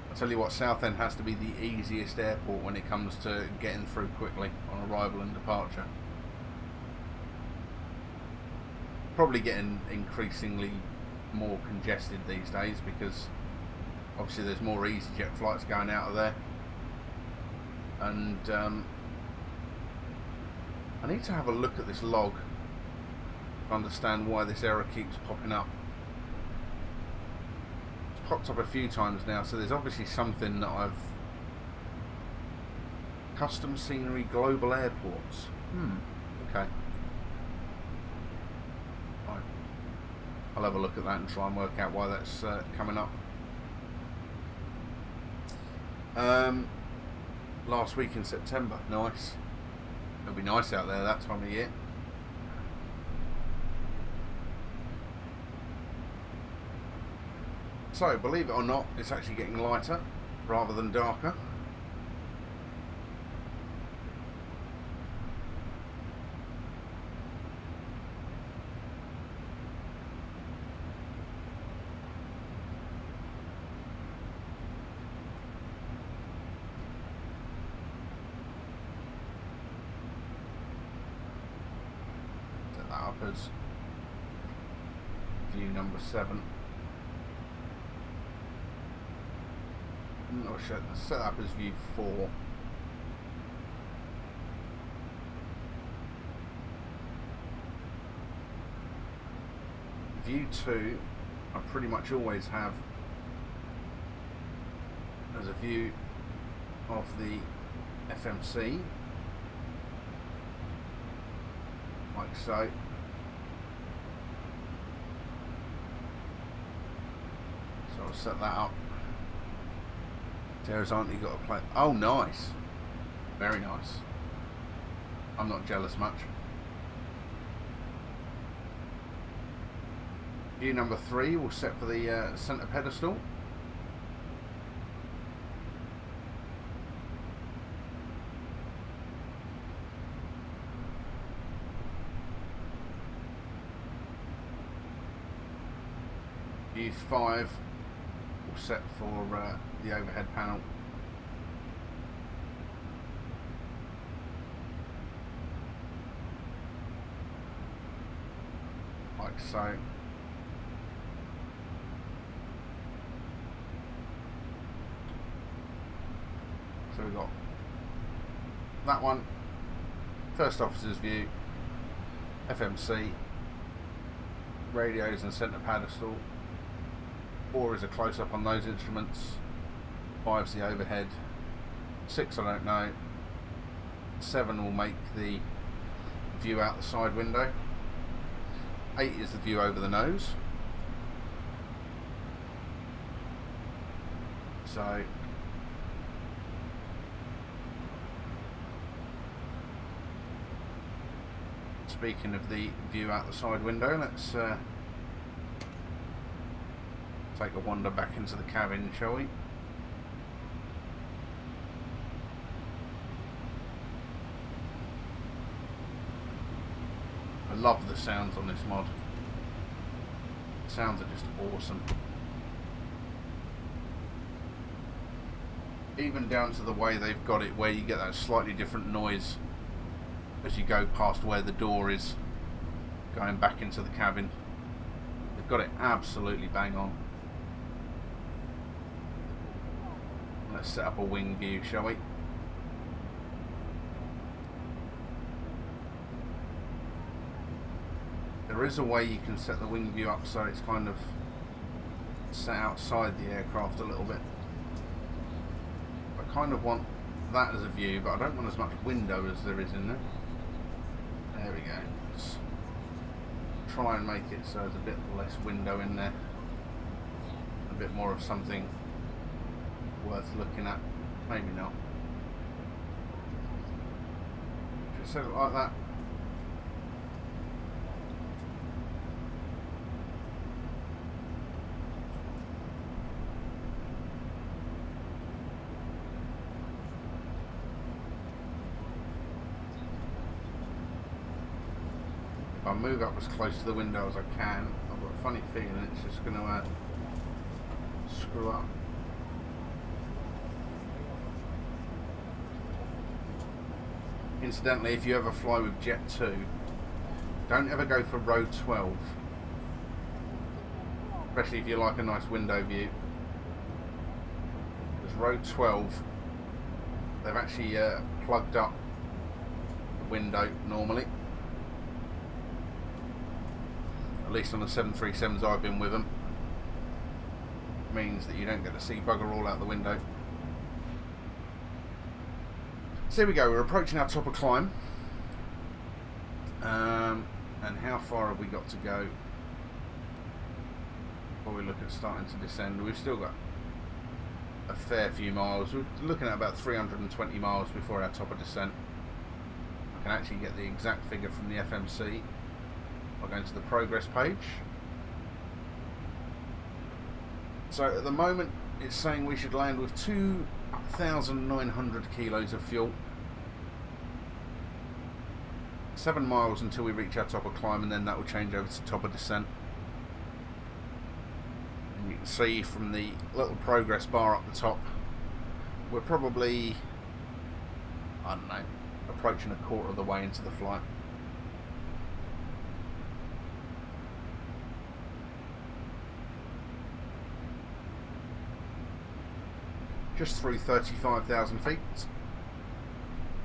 I'll tell you what, Southend has to be the easiest airport when it comes to getting through quickly on arrival and departure. Probably getting increasingly more congested these days because obviously there's more EasyJet flights going out of there, and I need to have a look at this log to understand why this error keeps popping up. It's popped up a few times now, so there's obviously something that I've... Custom scenery global airports. Okay. I'll have a look at that and try and work out why that's coming up. Last week in September, nice. It'll be nice out there that time of year. So, believe it or not, it's actually getting lighter rather than darker. As view number 7. No, set up as view 4. View 2 I pretty much always have as a view of the FMC, like so. So I'll set that up. There's auntie got a play. Oh, nice. Very nice. I'm not jealous much. View number 3 we'll set for the centre pedestal. View 5 we'll set for the overhead panel. Like so. So we've got that one, first officer's view, FMC, radios and centre pedestal. 4 is a close-up on those instruments, 5 is the overhead, 6 I don't know, 7 will make the view out the side window, 8 is the view over the nose. So speaking of the view out the side window, let's take a wander back into the cabin, shall we? I love the sounds on this mod. The sounds are just awesome. even down to the way they've got it where you get that slightly different noise as you go past where the door is going back into the cabin. They've got it absolutely bang on. Let's set up a wing view, shall we? There is a way you can set the wing view up so it's kind of set outside the aircraft a little bit. I kind of want that as a view, but I don't want as much window as there is in there. There we go. Let's try and make it so there's a bit less window in there. A bit more of something worth looking at. Maybe not. Just set it like that. If I move up as close to the window as I can, I've got a funny feeling it's just going to screw up. Incidentally, if you ever fly with Jet 2, don't ever go for row 12, especially if you like a nice window view, because row 12, they've actually plugged up the window normally. At least on the 737s I've been with them. Means that you don't get to see bugger all out the window. So here we go, we're approaching our top of climb. And how far have we got to go before we look at starting to descend? We've still got a fair few miles. We're looking at about 320 miles before our top of descent. I can actually get the exact figure from the FMC. I'll go into the progress page. So at the moment it's saying we should land with 2,900 kilos of fuel. 7 miles until we reach our top of climb, and then that will change over to top of descent. And you can see from the little progress bar up the top, we're probably, I don't know, approaching a quarter of the way into the flight. Just through 35,000 feet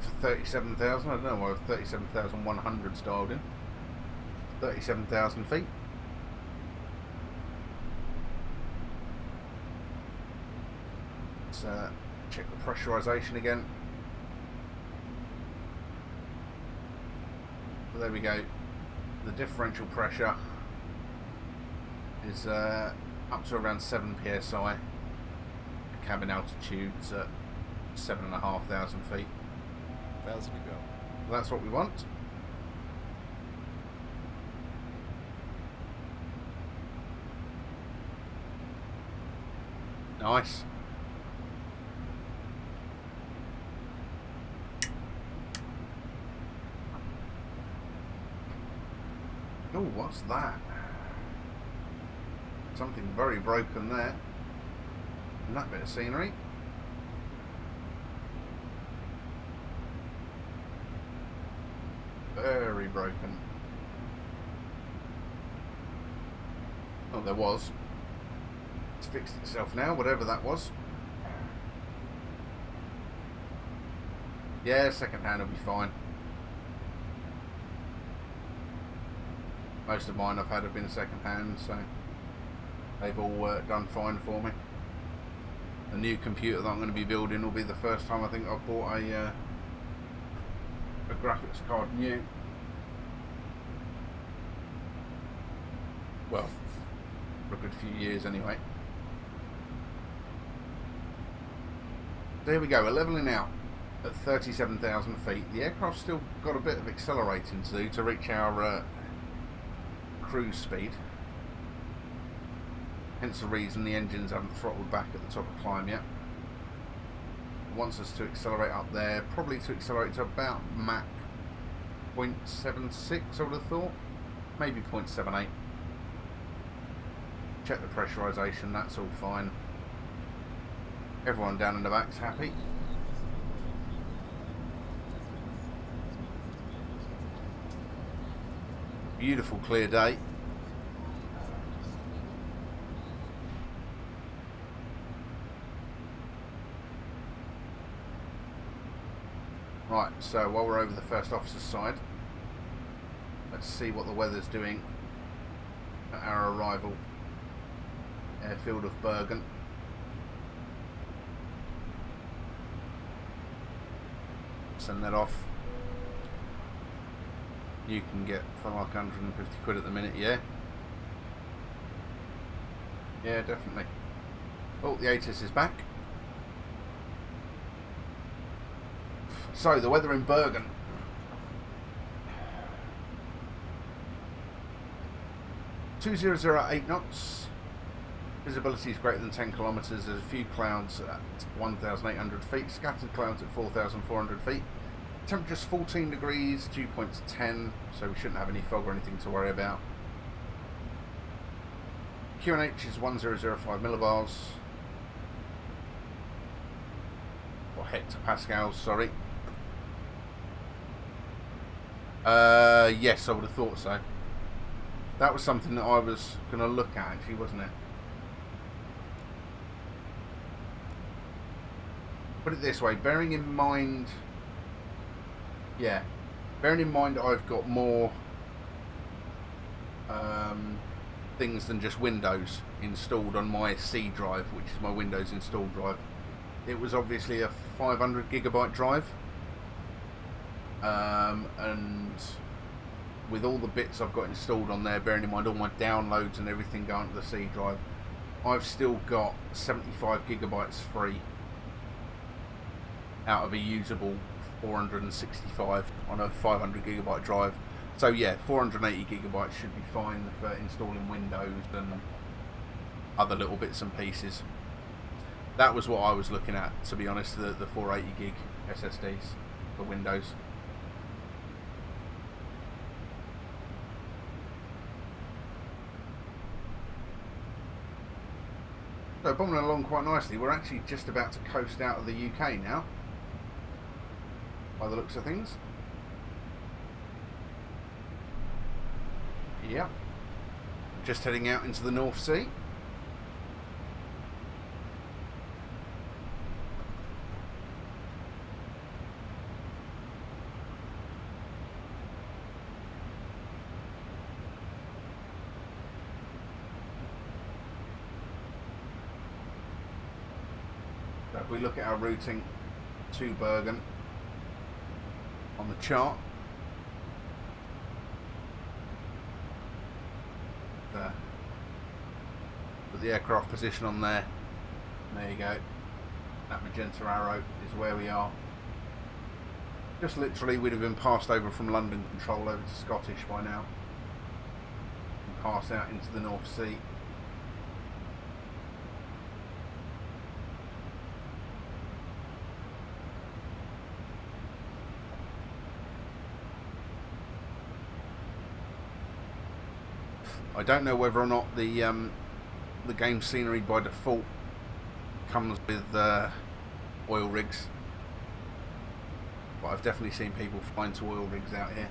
for 37,000. I don't know why 37,100's dialed in. 37,000 feet. Let's check the pressurization again. So there we go. The differential pressure is up to around 7 psi. Cabin altitude's at 7,500 feet. 1,000 to go. That's what we want. Nice. Oh, what's that? Something very broken there. And that bit of scenery. Very broken. Oh, there was. It's fixed itself now, whatever that was. Yeah, second hand will be fine. Most of mine I've had have been second hand, so they've all done fine for me. The new computer that I'm going to be building will be the first time I think I've bought a graphics card new. Well, for a good few years anyway. There we go, we're levelling out at 37,000 feet. The aircraft's still got a bit of accelerating to do to reach our cruise speed. Hence the reason the engines haven't throttled back at the top of climb yet. It wants us to accelerate up there, probably to accelerate to about Mach 0.76 I would have thought, maybe 0.78. Check the pressurization, that's all fine. Everyone down in the back's happy. Beautiful clear day. Right, so while we're over the first officer's side, let's see what the weather's doing at our arrival. Airfield of Bergen. Send that off. You can get for like 150 quid at the minute, yeah? Yeah, definitely. Oh, the ATIS is back. So, the weather in Bergen. (2008 knots). Visibility is greater than 10 kilometres. There's a few clouds at 1,800 feet. Scattered clouds at 4,400 feet. Temperature's 14 degrees. Dew point's 10. So we shouldn't have any fog or anything to worry about. QNH is 1005 millibars. Or hectopascals, sorry. Yes, I would have thought so. That was something that I was going to look at, actually, wasn't it? Put it this way, bearing in mind I've got more things than just Windows installed on my C drive, which is my Windows installed drive. It was obviously a 500 gigabyte drive, and with all the bits I've got installed on there, bearing in mind all my downloads and everything going to the C drive, I've still got 75 gigabytes free out of a usable 465 on a 500 gigabyte drive. So yeah, 480 gigabytes should be fine for installing Windows and other little bits and pieces. That was what I was looking at, to be honest, the 480 gig SSDs for Windows. So bombing along quite nicely. We're actually just about to coast out of the UK now, by the looks of things. Yep. Just heading out into the North Sea. So if we look at our routing to Bergen on the chart, put the aircraft position on there. There you go. That magenta arrow is where we are. Just literally, we'd have been passed over from London control over to Scottish by now, and pass out into the North Sea. I don't know whether or not the game scenery by default comes with oil rigs, but I've definitely seen people flying to oil rigs out here.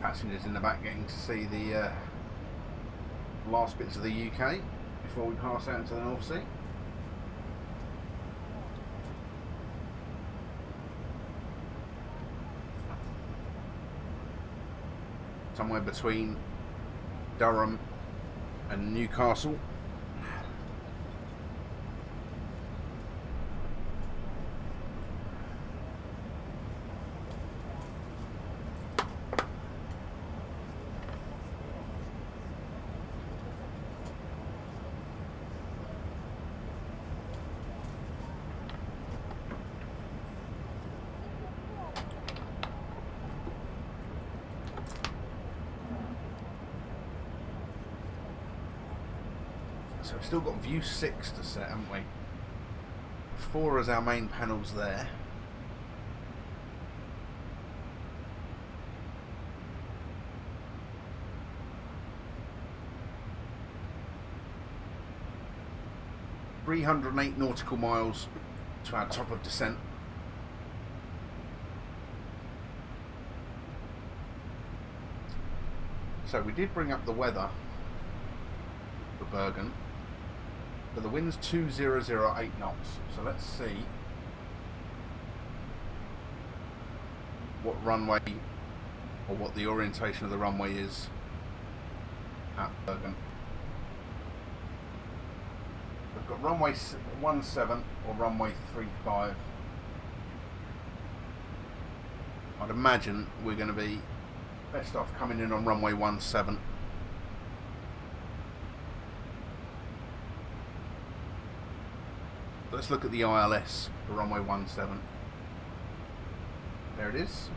Passengers in the back getting to see the last bits of the UK before we pass out into the North Sea. Somewhere between Durham and Newcastle. So we've still got view 6 to set, haven't we? 4 as our main panels there. ...308 nautical miles to our top of descent. So we did bring up the weather for Bergen. So the wind's 2008 knots. So let's see what runway or what the orientation of the runway is at Bergen. We've got runway 17 or runway 35. I'd imagine we're going to be best off coming in on runway 17. Let's look at the ILS for runway 17. There it is.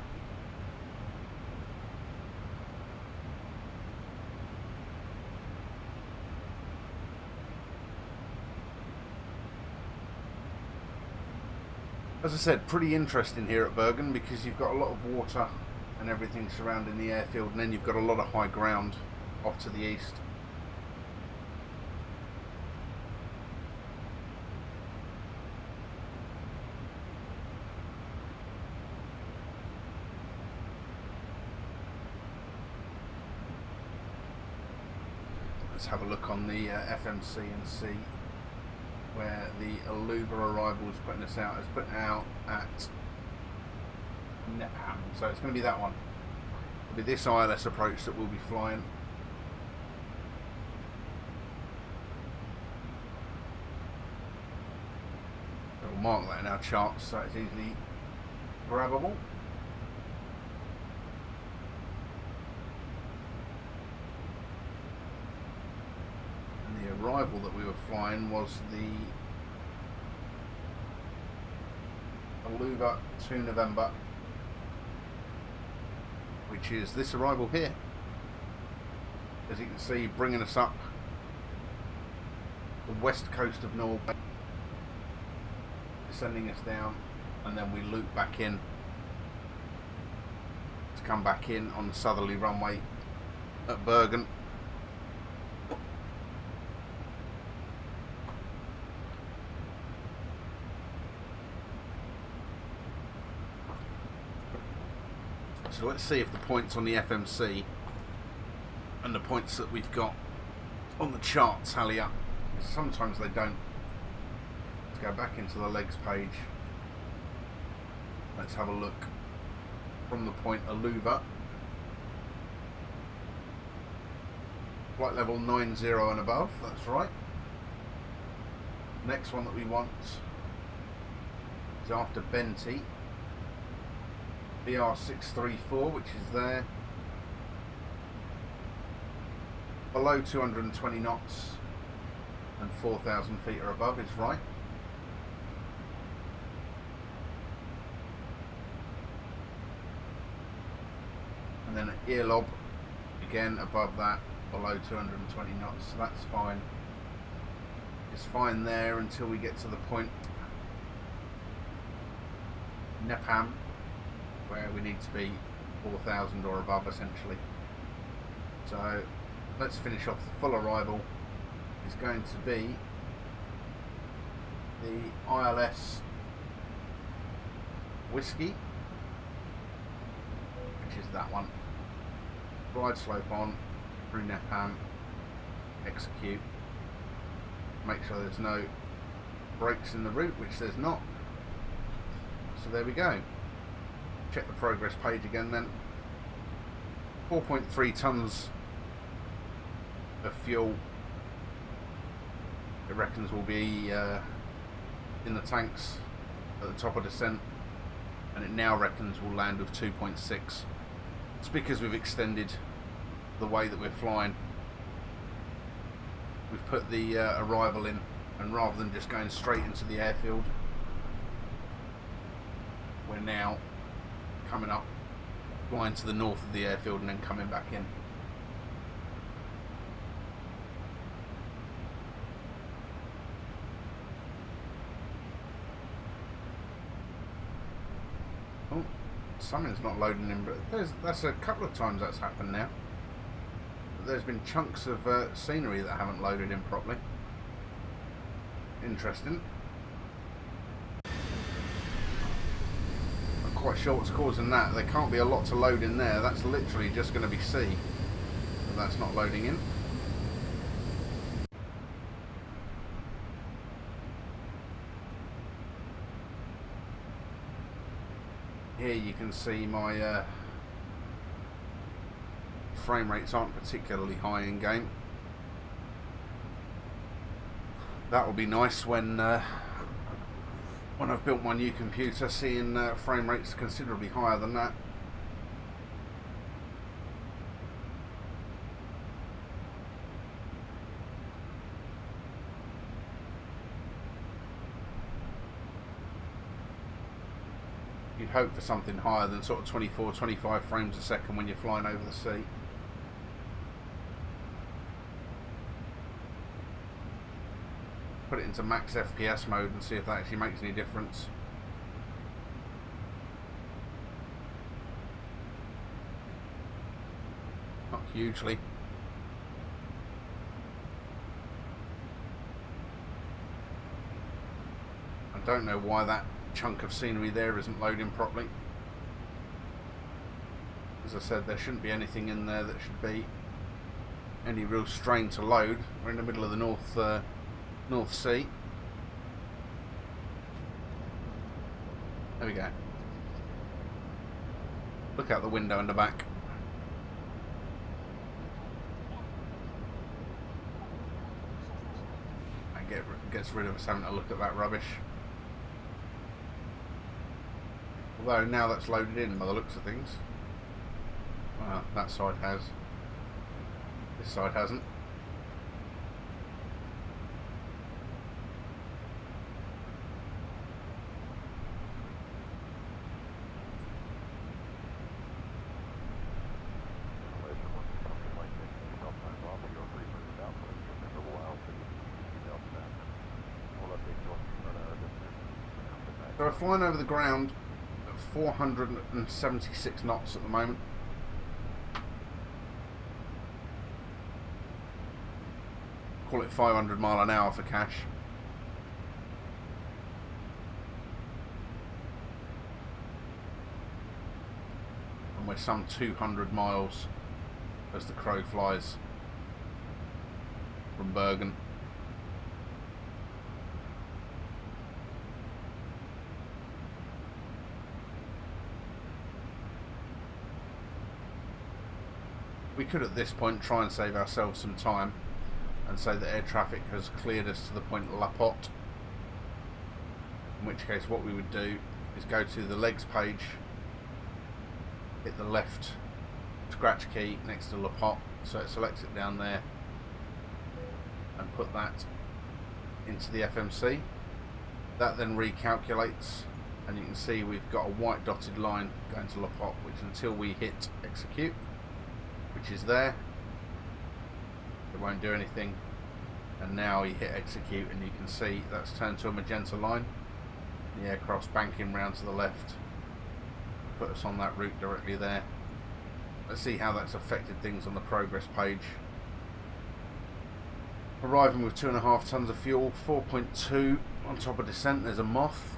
As I said, pretty interesting here at Bergen because you've got a lot of water and everything surrounding the airfield, and then you've got a lot of high ground off to the east. Let's have a look on the FMC and see where the Aluba arrival is putting us out. It's putting out at Nepham, so it's going to be that one. It'll be this ILS approach that we'll be flying. So we'll mark that in our charts so it's easily grabbable. And the arrival that we were flying was the Aluba 2 November, which is this arrival here. As you can see, bringing us up the west coast of Norway, sending us down, and then we loop back in to come back in on the southerly runway at Bergen. So let's see if the points on the FMC and the points that we've got on the chart tally up. Sometimes they don't. Let's go back into the legs page. Let's have a look from the point Aluba. Flight level 90 and above, that's right. Next one that we want is after Benti. BR634, which is there. Below 220 knots and 4,000 feet or above is right. And then at Earlob, again above that, below 220 knots, so that's fine. It's fine there until we get to the point Nepham, where we need to be 4,000 or above essentially. So let's finish off. The full arrival is going to be the ILS Whiskey, which is that one. Glide slope on through Nepham, execute, make sure there's no breaks in the route, which there's not. So there we go. Check the progress page again then. 4.3 tonnes of fuel it reckons will be in the tanks at the top of descent, and it now reckons we'll land with 2.6. It's because we've extended the way that we're flying. We've put the arrival in, and rather than just going straight into the airfield, we're now coming up, flying to the north of the airfield and then coming back in. Oh, something's not loading in, but that's a couple of times that's happened now. There's been chunks of scenery that haven't loaded in properly. Interesting. I'm quite sure what's causing that. There can't be a lot to load in there. That's literally just going to be sea. But that's not loading in. Here you can see my frame rates aren't particularly high in game. That will be nice when I've built my new computer, seeing frame rates considerably higher than that. You'd hope for something higher than sort of 24, 25 frames a second when you're flying over the sea. Put it into max FPS mode and see if that actually makes any difference. Not hugely. I don't know why that chunk of scenery there isn't loading properly. As I said, there shouldn't be anything in there that should be any real strain to load. We're in the middle of the North Sea. There we go. Look out the window in the back. And gets rid of us having to look at that rubbish. Although now that's loaded in by the looks of things. Well, that side has. This side hasn't. So we're flying over the ground at 476 knots at the moment. Call it 500 mile an hour for cash. And we're some 200 miles as the crow flies from Bergen. We could at this point try and save ourselves some time and say that air traffic has cleared us to the point of La Potte, in which case what we would do is go to the legs page, hit the left scratch key next to La Potte, so it selects it down there, and put that into the FMC. That then recalculates, and you can see we've got a white dotted line going to La Potte, which until we hit execute, which is there, it won't do anything. And now you hit execute and you can see that's turned to a magenta line. The aircraft's banking round to the left, put us on that route directly there. Let's see how that's affected things on the progress page. Arriving with 2.5 tons of fuel, 4.2 on top of descent. There's a moth.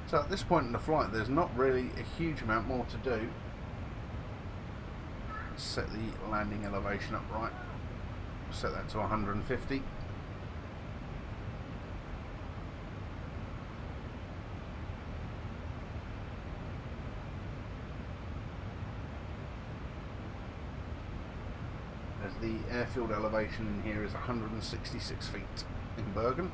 So at this point in the flight, there's not really a huge amount more to do. Set the landing elevation up right. Set that to 150. As the airfield elevation in here is 166 feet in Bergen.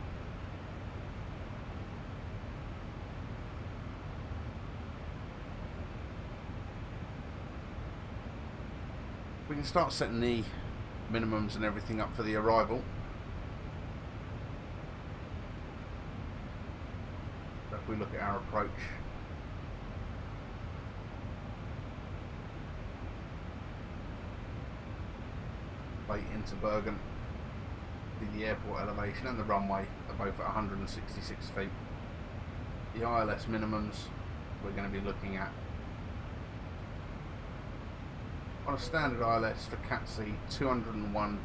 We can start setting the minimums and everything up for the arrival. So if we look at our approach, plate into Bergen. The airport elevation and the runway are both at 166 feet. The ILS minimums we're going to be looking at on a standard ILS for Cat C, 201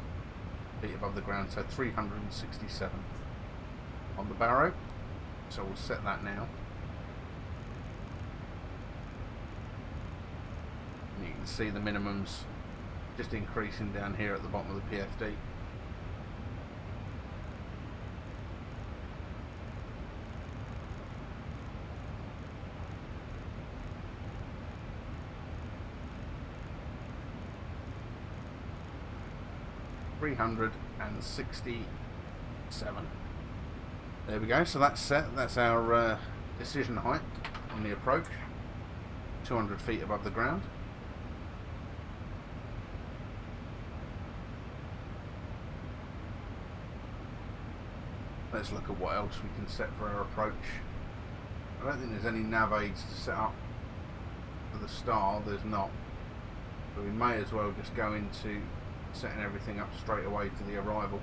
feet above the ground, so 367 on the Barrow. So we'll set that now. And you can see the minimums just increasing down here at the bottom of the PFD. $367. There we go. So that's set. That's our decision height on the approach. 200 feet above the ground. Let's look at what else we can set for our approach. I don't think there's any nav aids to set up for the star. There's not. But we may as well just go into setting everything up straight away for the arrival.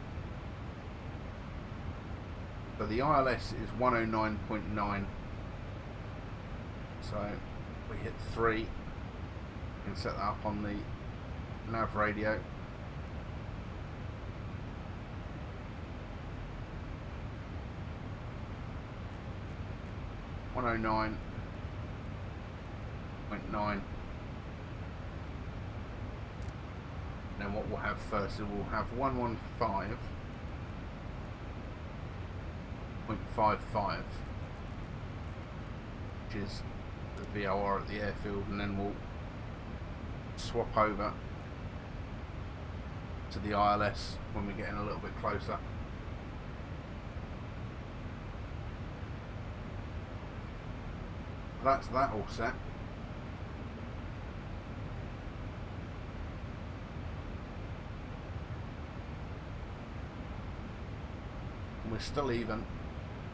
So the ILS is 109.9. So we hit 3. We can set that up on the nav radio. .9. Then what we'll have first is we'll have 115.55, which is the VOR at the airfield, and then we'll swap over to the ILS when we get in a little bit closer. That's that all set. We're still even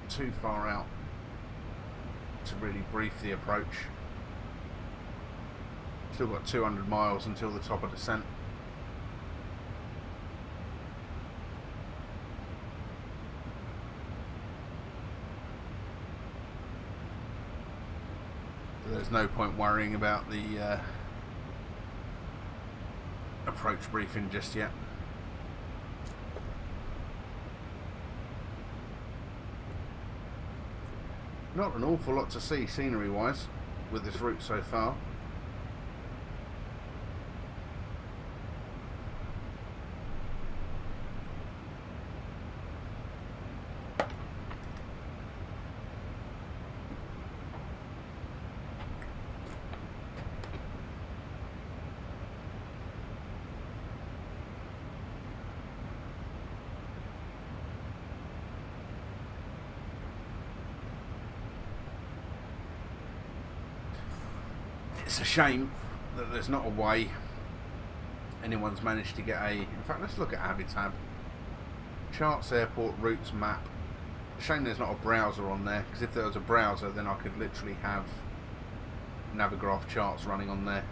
too far out to really brief the approach. Still got 200 miles until the top of descent. So there's no point worrying about the approach briefing just yet. Not an awful lot to see scenery wise with this route so far. It's a shame that there's not a way anyone's managed to get a... In fact, let's look at Habitab. Charts Airport Routes Map. Shame there's not a browser on there, because if there was a browser then I could literally have Navigraph charts running on there.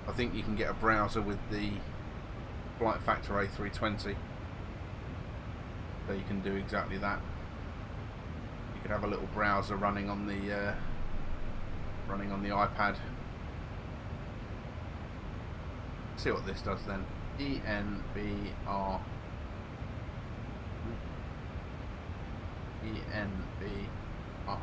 I think you can get a browser with the Flight Factor A320, so you can do exactly that. You could have a little browser running on the iPad. See what this does then. ENBR. ENBR.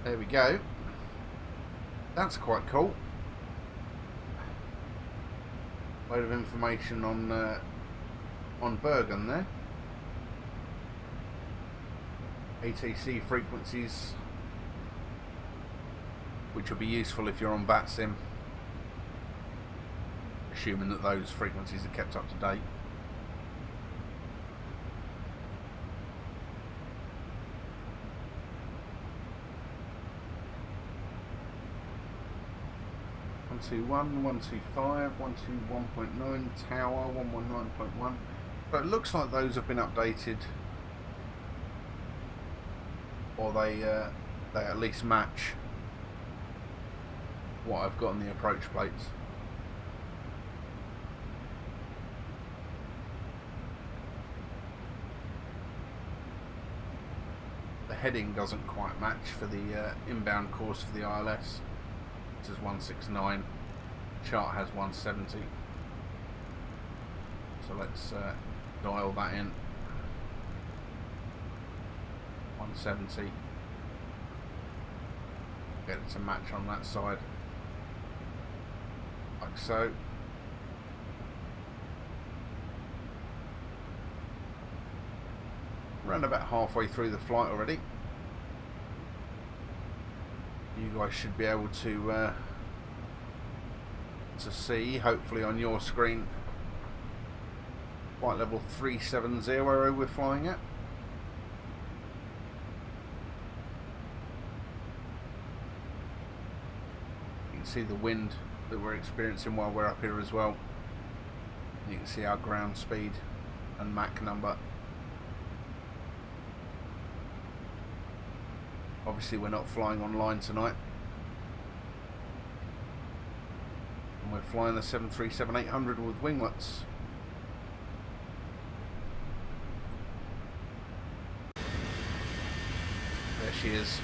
There we go. That's quite cool. Load of information on Bergen there. ATC frequencies, which will be useful if you're on VATSIM, assuming that those frequencies are kept up to date. One 121, 125, 121.9, tower 119.1. But it looks like those have been updated, or they they at least match what I've got on the approach plates. The heading doesn't quite match for the inbound course for the ILS. It says 169, chart has 170. So let's dial that in. 170. Get it to match on that side. Like so. Around about halfway through the flight already. You guys should be able to see, hopefully on your screen, flight level 370 we're flying at. You can see the wind that we're experiencing while we're up here as well. You can see our ground speed and Mach number. Obviously we're not flying online tonight, and we're flying the 737-800 with winglets. There she is,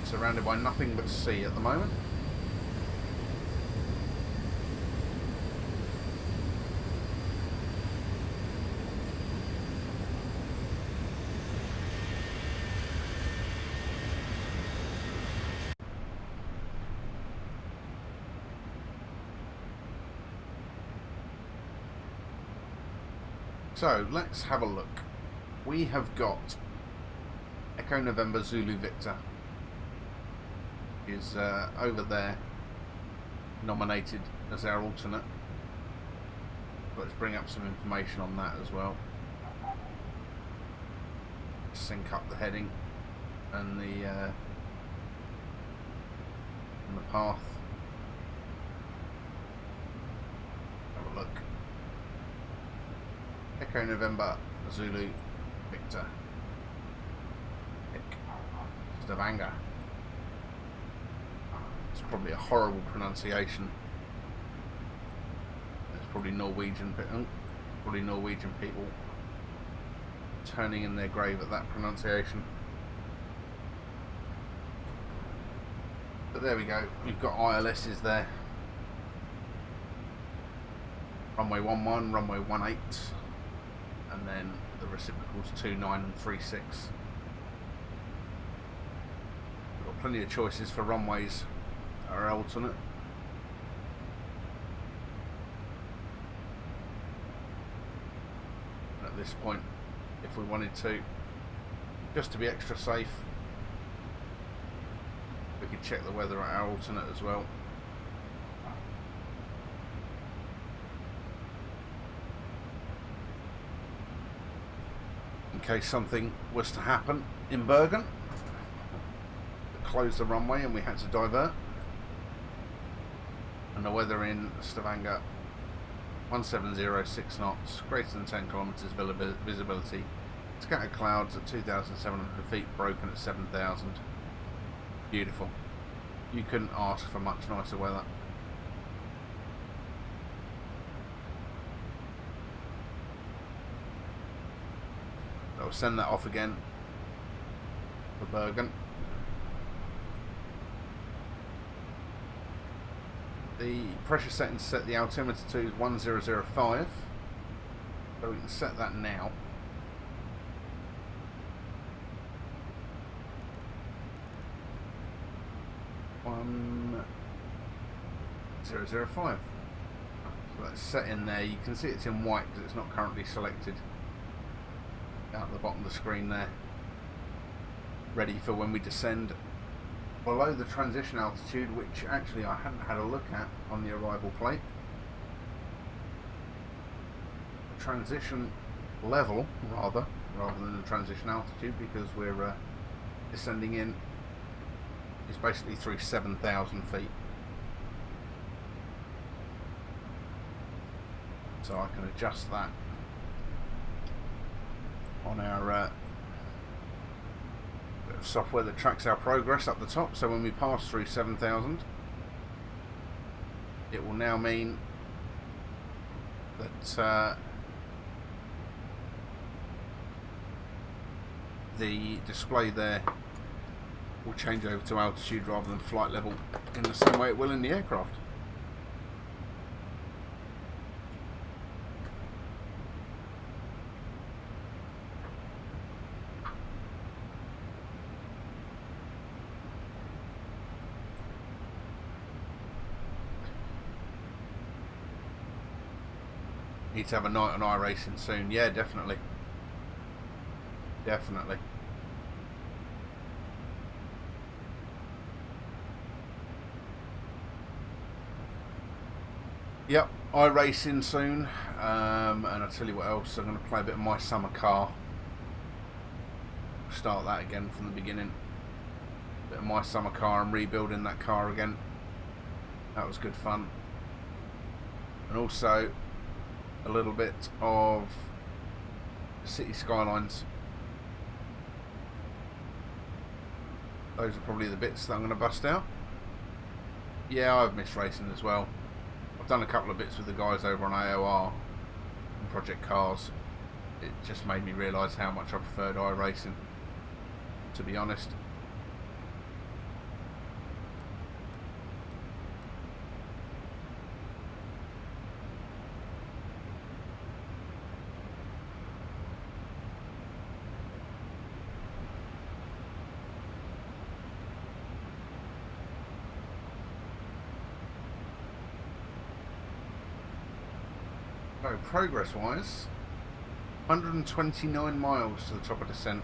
surrounded by nothing but sea at the moment. So let's have a look. We have got Echo November Zulu Victor is over there, nominated as our alternate. Let's bring up some information on that as well. Sync up the heading and the path. Have a look. Echo November Zulu Victor. Stavanger. It's probably a horrible pronunciation. There's probably Norwegian people turning in their grave at that pronunciation. But there we go. We've got ILSs there. Runway 11, runway 18. And then the reciprocals 29 and 36. We've got plenty of choices for runways that are alternate. And at this point, if we wanted to, just to be extra safe, we could check the weather at our alternate as well. In case something was to happen in Bergen, close the runway and we had to divert. And the weather in Stavanger, 1706 knots, greater than 10 kilometers visibility, scattered clouds at 2,700 feet, broken at 7,000. Beautiful. You couldn't ask for much nicer weather. I'll send that off again for Bergen. The pressure setting to set the altimeter to is 1005, so we can set that now. One 005. So that's set in there. You can see it's in white because it's not currently selected. Out at the bottom of the screen there, ready for when we descend below the transition altitude, which actually I hadn't had a look at on the arrival plate. The transition level, rather than the transition altitude, because we're descending in, is basically through 7,000 feet. So I can adjust that on our bit of software that tracks our progress up the top, so when we pass through 7,000, it will now mean that the display there will change over to altitude rather than flight level in the same way it will in the aircraft. Need to have a night on iRacing soon. Yeah, definitely. Definitely. Yep, iRacing soon. And I'll tell you what else. I'm going to play a bit of My Summer Car. Start that again from the beginning. Bit of My Summer Car and rebuilding that car again. That was good fun. And also a little bit of City Skylines. Those are probably the bits that I'm going to bust out. Yeah, I've missed racing as well. I've done a couple of bits with the guys over on AOR and Project Cars. It just made me realise how much I preferred iRacing, to be honest. So, progress-wise, 129 miles to the top of descent.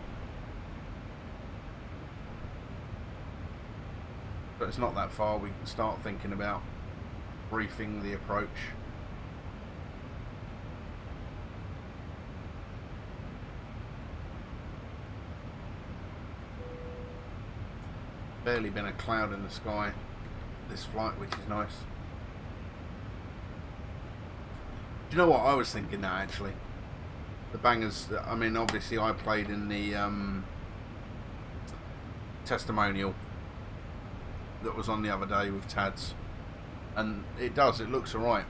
But it's not that far. We can start thinking about briefing the approach. Barely been a cloud in the sky this flight, which is nice. Do you know what I was thinking now, actually? The bangers, I mean, obviously I played in the testimonial that was on the other day with Tads, and it looks alright.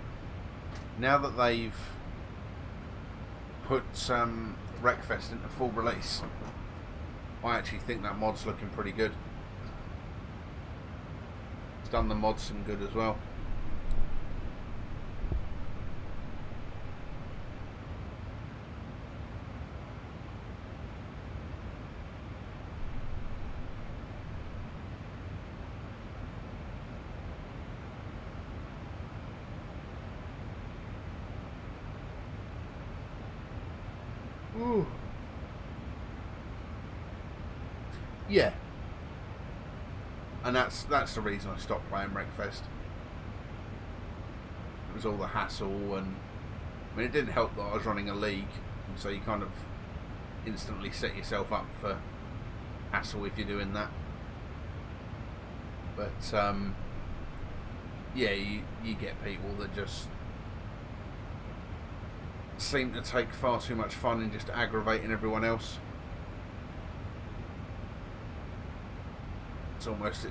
Now that they've put Wreckfest into full release, I actually think that mod's looking pretty good. It's done the mod some good as well. Ooh. Yeah, and that's the reason I stopped playing Wreckfest. It was all the hassle, and I mean, it didn't help that I was running a league, and so you kind of instantly set yourself up for hassle if you're doing that. But yeah, you get people that just seem to take far too much fun in just aggravating everyone else. It's almost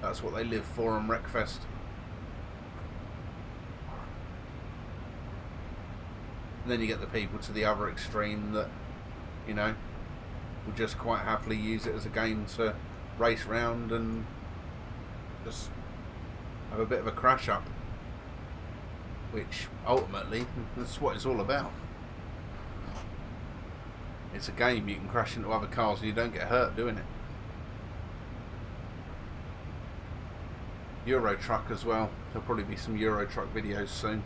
that's what they live for on Wreckfest. And then you get the people to the other extreme that, you know, will just quite happily use it as a game to race round and just have a bit of a crash up. Which, ultimately, that's what it's all about. It's a game, you can crash into other cars and you don't get hurt doing it. Euro Truck as well. There'll probably be some Euro Truck videos soon.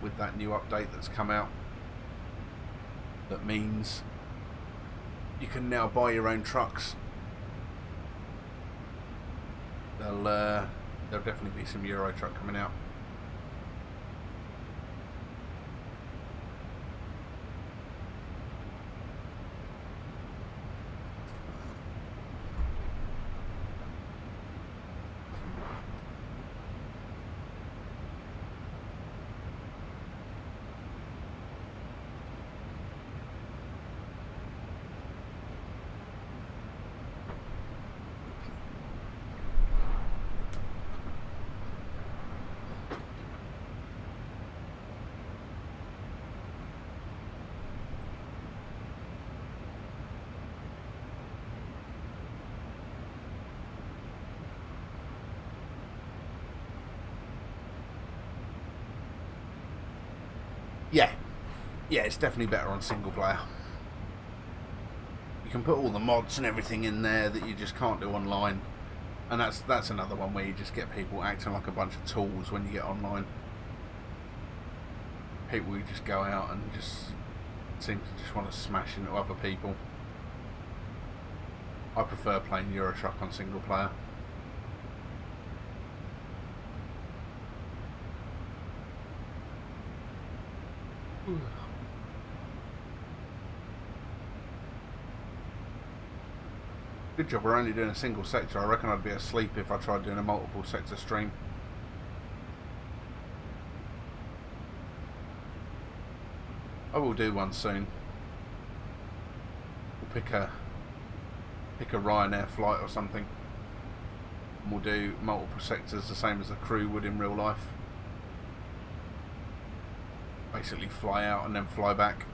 With that new update that's come out. That means you can now buy your own trucks. There'll definitely be some Euro Truck coming out. Yeah, yeah, it's definitely better on single player. You can put all the mods and everything in there that you just can't do online, and that's another one where you just get people acting like a bunch of tools when you get online. People who just go out and just seem to just want to smash into other people. I prefer playing Euro Truck on single player. Good job we're only doing a single sector. I reckon I'd be asleep if I tried doing a multiple sector stream. I will do one soon. We'll pick a Ryanair flight or something, and we'll do multiple sectors the same as the crew would in real life. Basically fly out and then fly back.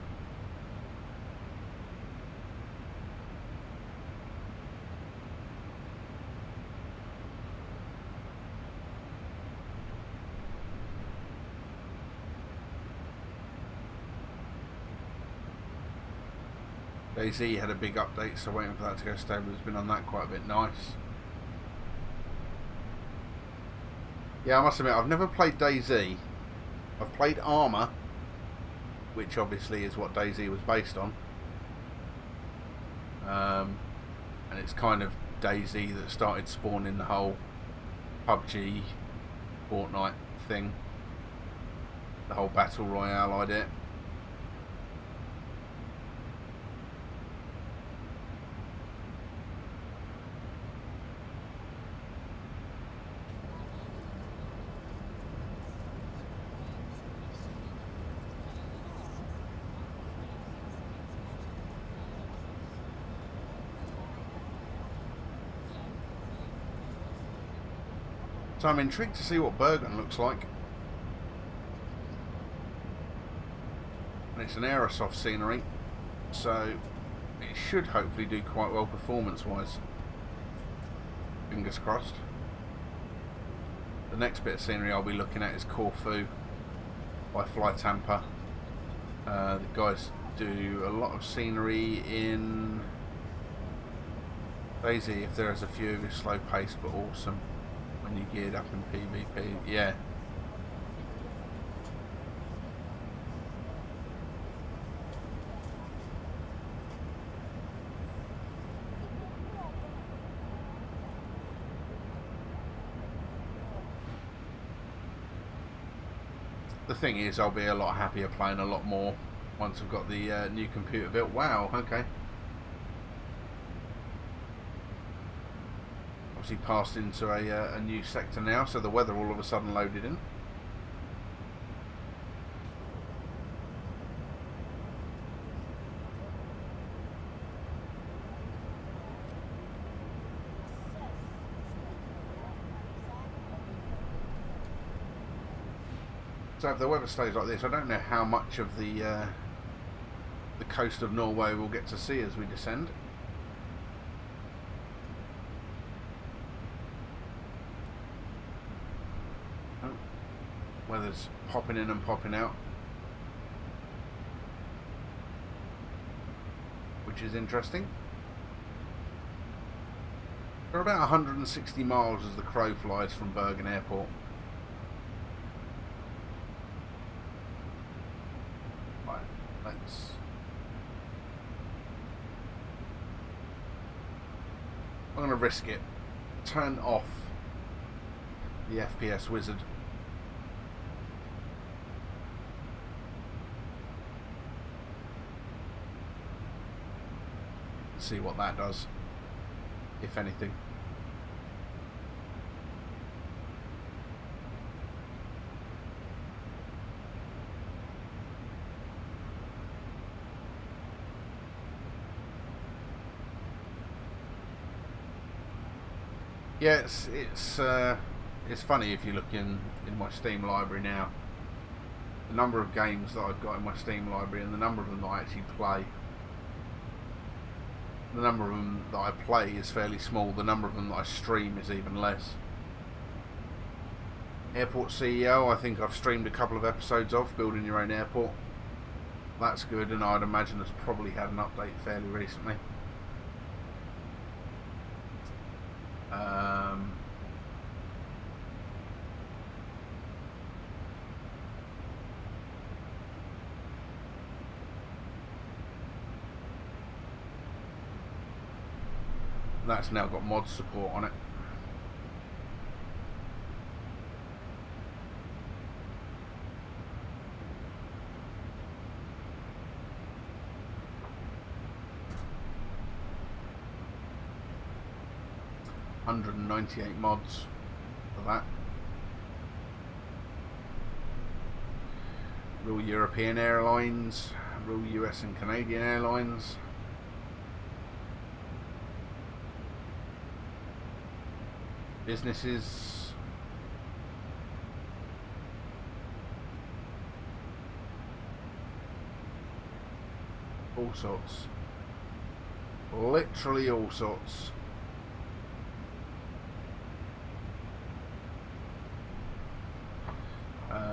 DayZ had a big update, so waiting for that to go stable. Has been on that quite a bit. Nice. Yeah, I must admit, I've never played DayZ. I've played Armour, which obviously is what DayZ was based on. And it's kind of DayZ that started spawning the whole PUBG Fortnite thing. The whole Battle Royale idea. So I'm intrigued to see what Bergen looks like. And it's an Aerosoft scenery, so it should hopefully do quite well performance-wise. Fingers crossed. The next bit of scenery I'll be looking at is Corfu by Fly Tampa. The guys do a lot of scenery in DayZ if there is a few of you, slow paced but awesome. When you geared up in PvP, yeah. The thing is, I'll be a lot happier playing a lot more once I've got the new computer built. Wow, okay. Obviously passed into a new sector now, so the weather all of a sudden loaded in. So if the weather stays like this, I don't know how much of the coast of Norway we'll get to see as we descend. Weather's popping in and popping out, which is interesting. We're about 160 miles as the crow flies from Bergen Airport. Right, let's... I'm going to risk it. Turn off the FPS wizard. See what that does, if anything. Yeah, it's funny if you look in my Steam library now. The number of games that I've got in my Steam library and the number of them that I actually play. The number of them that I play is fairly small. The number of them that I stream is even less. Airport CEO, I think I've streamed a couple of episodes of, building your own airport. That's good, and I'd imagine it's probably had an update fairly recently. That's now got mod support on it. $198 mods for that. Real European Airlines, real US and Canadian Airlines. Businesses. All sorts. Literally all sorts.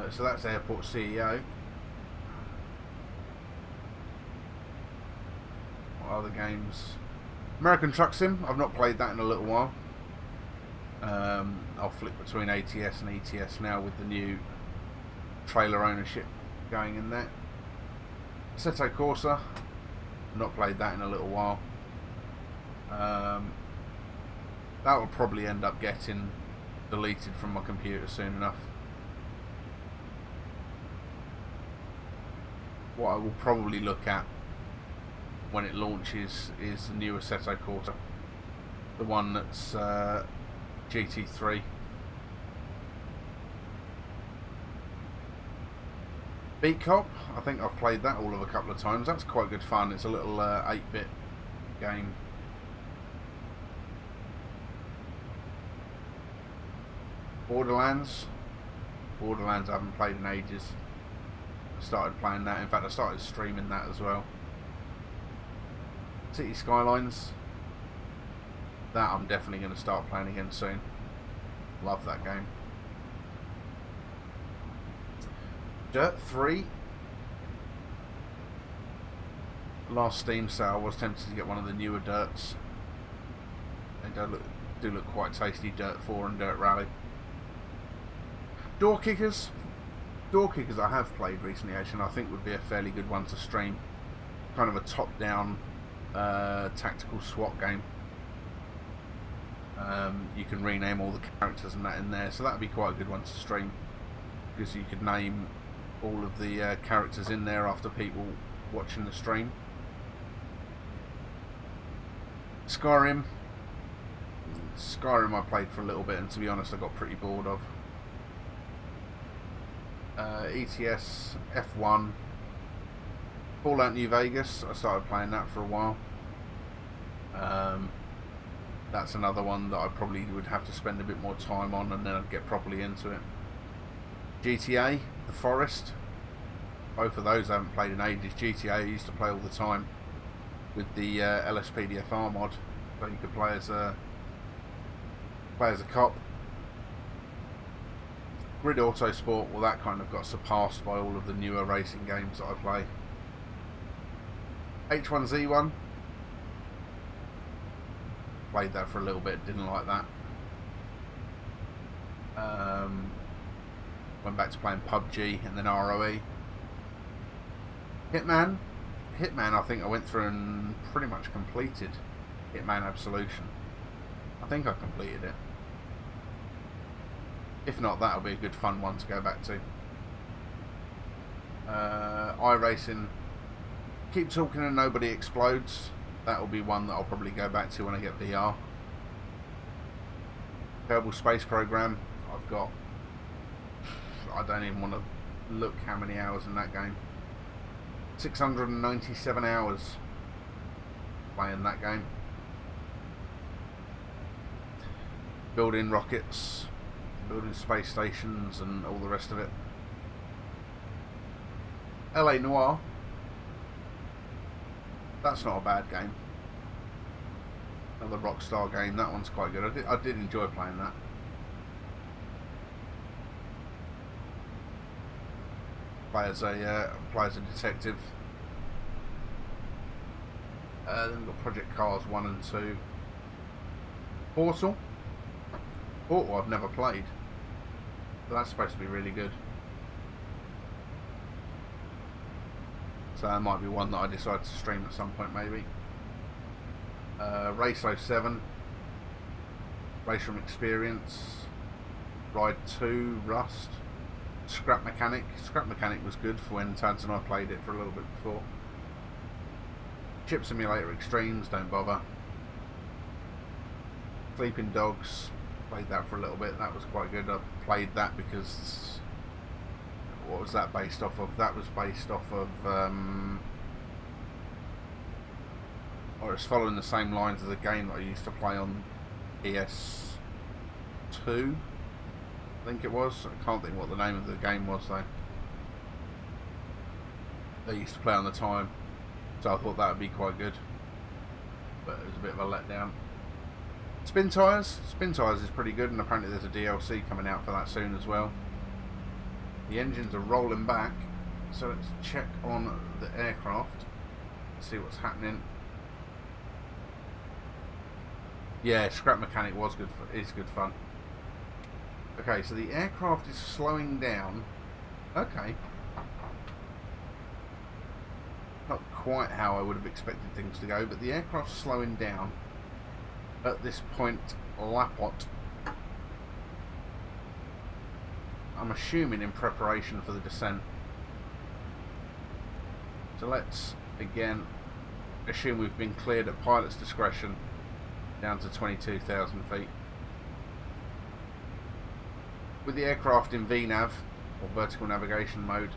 So that's Airport CEO. What other games? American Truck Sim. I've not played that in a little while. I'll flick between ATS and ETS now with the new trailer ownership going in there. Assetto Corsa. Not played that in a little while. That will probably end up getting deleted from my computer soon enough. What I will probably look at when it launches is the new Assetto Corsa, the one that's GT3. Beat Cop, I think I've played that all of a couple of times. That's quite good fun. It's a little 8-bit game. Borderlands. Borderlands I haven't played in ages. I started playing that. In fact, I started streaming that as well. City Skylines. That I'm definitely going to start playing again soon. Love that game. Dirt 3. Last Steam sale, I was tempted to get one of the newer Dirts. They do look quite tasty, Dirt 4 and Dirt Rally. Door Kickers. Door Kickers I have played recently actually, and I think would be a fairly good one to stream. Kind of a top-down tactical SWAT game. You can rename all the characters and that in there, so that would be quite a good one to stream, because you could name all of the characters in there after people watching the stream. Skyrim I played for a little bit, and to be honest I got pretty bored of. ETS, F1, Fallout New Vegas, I started playing that for a while. That's another one that I probably would have to spend a bit more time on, and then I'd get properly into it. GTA, The Forest, both of those I haven't played in ages. GTA I used to play all the time with the LSPDFR mod, so you could play as a cop. Grid Autosport, well that kind of got surpassed by all of the newer racing games that I play. H1Z1, played that for a little bit, didn't like that. Went back to playing PUBG and then ROE. Hitman I think I went through and pretty much completed Hitman Absolution. I think I completed it. If not, that'll be a good fun one to go back to. iRacing, Keep Talking and Nobody Explodes. That will be one that I'll probably go back to when I get VR. Kerbal Space Program, I've got, I don't even want to look how many hours in that game. 697 hours playing that game. Building rockets, building space stations and all the rest of it. LA Noire, that's not a bad game. Another Rockstar game, that one's quite good. I did enjoy playing that. play as a detective. Then we've got Project Cars 1 and 2. Portal I've never played, but that's supposed to be really good. So that might be one that I decide to stream at some point, maybe. Race 07, Race Room Experience, Ride 2, Rust, Scrap Mechanic. Scrap Mechanic was good for when Tads and I played it for a little bit before. Chip Simulator Extremes, don't bother. Sleeping Dogs, played that for a little bit, that was quite good. I played that because, what was that based off of? That was based off of, or it's following the same lines as a game that I used to play on PS2, I think it was. I can't think what the name of the game was though. They used to play on the time, so I thought that would be quite good, but it was a bit of a letdown. Spin Tyres is pretty good, and apparently there's a DLC coming out for that soon as well. The engines are rolling back, so let's check on the aircraft, see what's happening. Yeah, Scrap Mechanic is good fun. Okay, so the aircraft is slowing down. Okay. Not quite how I would have expected things to go, but the aircraft's slowing down at this point, Lapot. I'm assuming in preparation for the descent. So let's again assume we've been cleared at pilot's discretion down to 22,000 feet. With the aircraft in VNAV, or vertical navigation mode,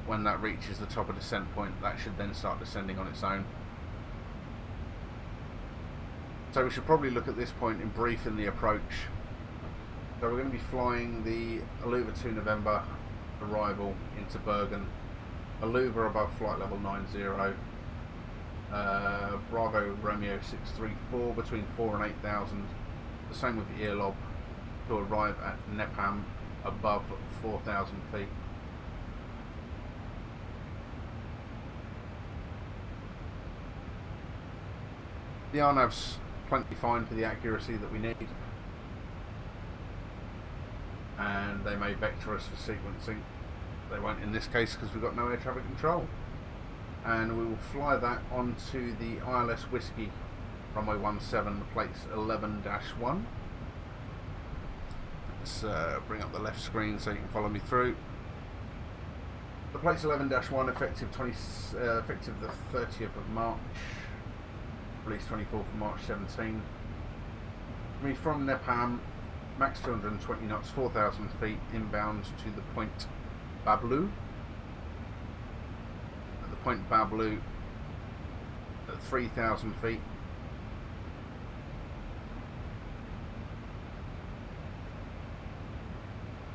when that reaches the top of descent point, that should then start descending on its own. So we should probably look at this point in briefing the approach. So we're going to be flying the Aluva 2 November arrival into Bergen. Aluva above flight level 90. Bravo Romeo 634 between 4 and 8,000. The same with the Earlob to arrive at Nepam above 4,000 feet. The RNAV's plenty fine for the accuracy that we need, and they may vector us for sequencing. They won't in this case because we've got no air traffic control, and we will fly that onto the ILS Whiskey runway 17, plates 11-1. Let's bring up the left screen so you can follow me through. The plates 11-1 effective the 30th of March. Release 24th of March 17. Me from Nepam, max 220 knots, 4,000 feet, inbound to the point Bablu. At the point Bablu at 3,000 feet.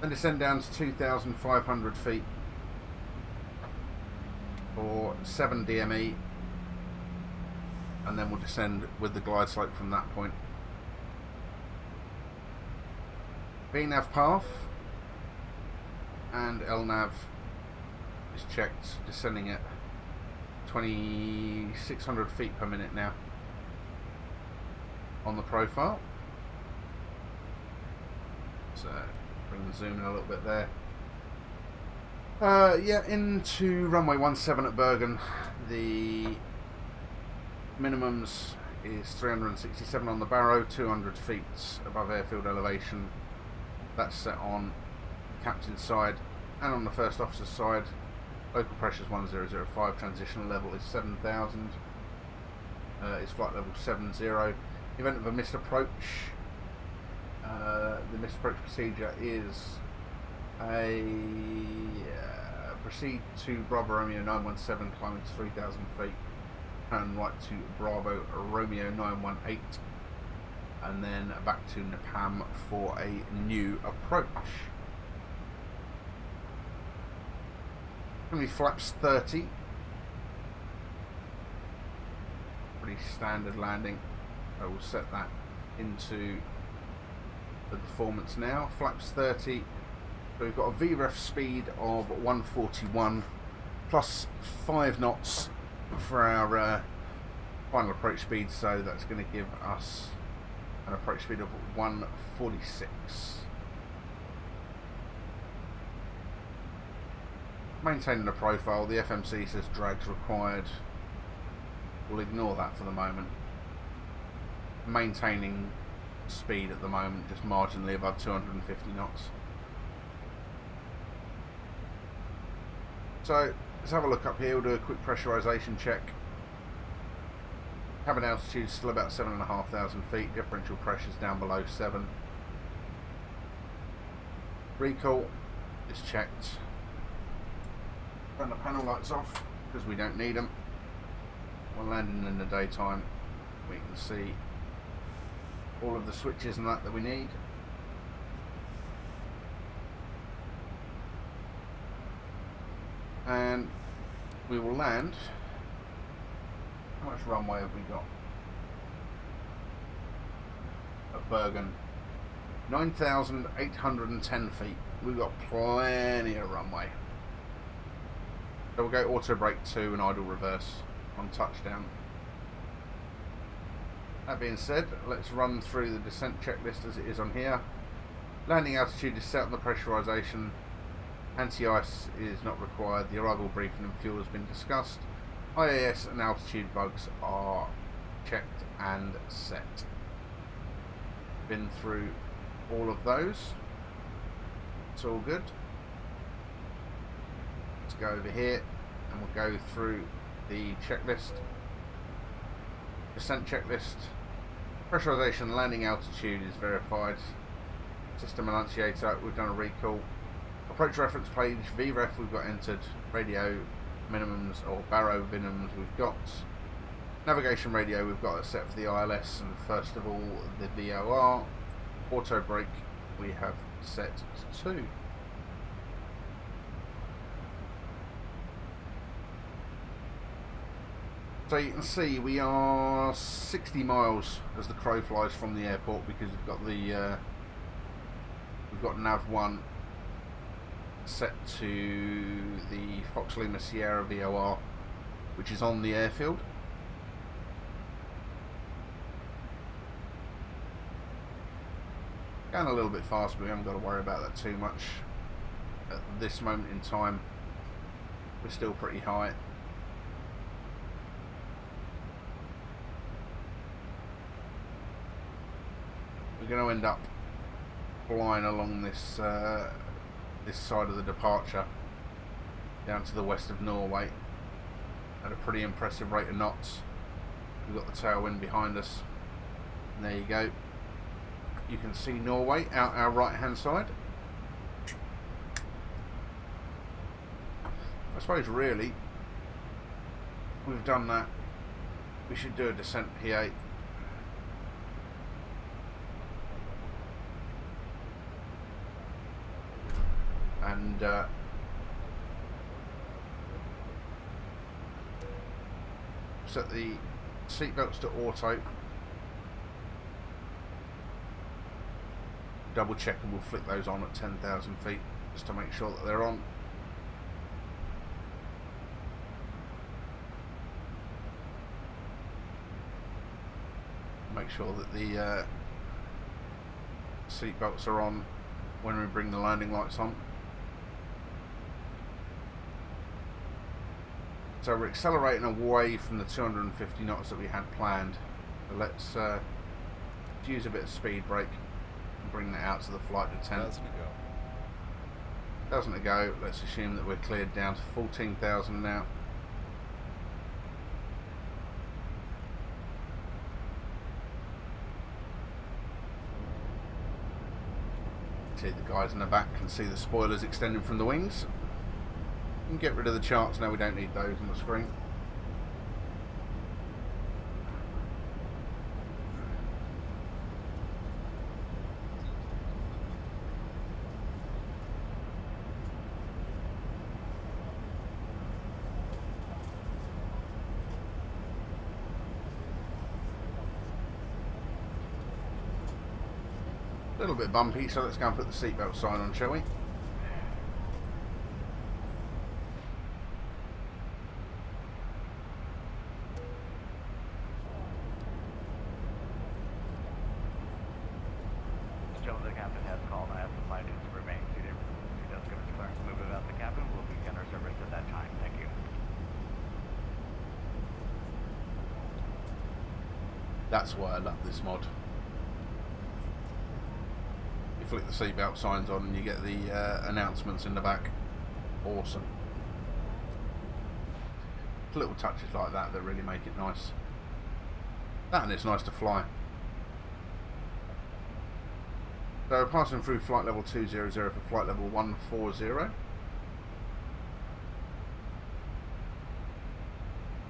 Then descend down to 2,500 feet for 7 DME. And then we'll descend with the glide slope from that point. VNAV path and LNAV is checked, descending at 2,600 feet per minute now on the profile. So bring the zoom in a little bit there. Yeah, into runway 17 at Bergen. The minimums is 367 on the Barrow, 200 feet above airfield elevation. That's set on the captain's side, and on the first officer's side, local pressure is 1005, transitional level is 7,000, it's flight level 70. In the event of a missed approach, the missed approach procedure is a proceed to Bravo Romeo 917, climbing to 3,000 feet. Turn right to Bravo Romeo 918, and then back to Nepam for a new approach. Going to be flaps 30. Pretty standard landing. I will set that into the performance now. Flaps 30, So we've got a VREF speed of 141 plus 5 knots for our final approach speed, so that's going to give us an approach speed of 146. Maintaining the profile, the FMC says drags required. We'll ignore that for the moment. Maintaining speed at the moment, just marginally above 250 knots. So let's have a look up here. We'll do a quick pressurization check. Cabin altitude is still about 7,500 feet. Differential pressures down below 7. Recall is checked. Turn the panel lights off because we don't need them. We're landing in the daytime. We can see all of the switches and that we need. And we will land. How much runway have we got? At Bergen, 9,810 feet. We've got plenty of runway. So we'll go auto brake 2 and idle reverse on touchdown. That being said, let's run through the descent checklist as it is on here. Landing altitude is set on the pressurization. Anti-ice is not required. The arrival briefing and fuel has been discussed. IAS and altitude bugs are checked and set. Been through all of those. It's all good. Let's go over here and we'll go through the checklist. Descent checklist. Pressurization, landing altitude is verified. System annunciator, we've done a recall. Approach reference page, VREF we've got entered. Radio minimums or baro minimums we've got. Navigation radio we've got it set for the ILS, and first of all the VOR. Auto brake we have set to 2. So you can see we are 60 miles as the crow flies from the airport, because we've got the we've got nav 1 set to the Fox Lima Sierra VOR, which is on the airfield. Going a little bit fast, but we haven't got to worry about that too much at this moment in time. We're still pretty high. We're going to end up flying along this this side of the departure down to the west of Norway at a pretty impressive rate of knots. We've got the tailwind behind us, and there you go. You can see Norway out our right hand side. I suppose really we've done that. We should do a descent P8. And set the seatbelts to auto. Double check and we'll flick those on at 10,000 feet just to make sure that they're on. Make sure that the seatbelts are on when we bring the landing lights on. So we're accelerating away from the 250 knots that we had planned. So let's use a bit of speed brake and bring that out to the flight to 10. Doesn't it go? Let's assume that we're cleared down to 14,000 now. See the guys in the back can see the spoilers extending from the wings. We can get rid of the charts now, we don't need those on the screen. A little bit bumpy, so let's go and put the seatbelt sign on, shall we? That's why I love this mod. You flick the seatbelt signs on and you get the announcements in the back. Awesome. Little touches like that that really make it nice. That, and it's nice to fly. So we're passing through flight level 200 for flight level 140.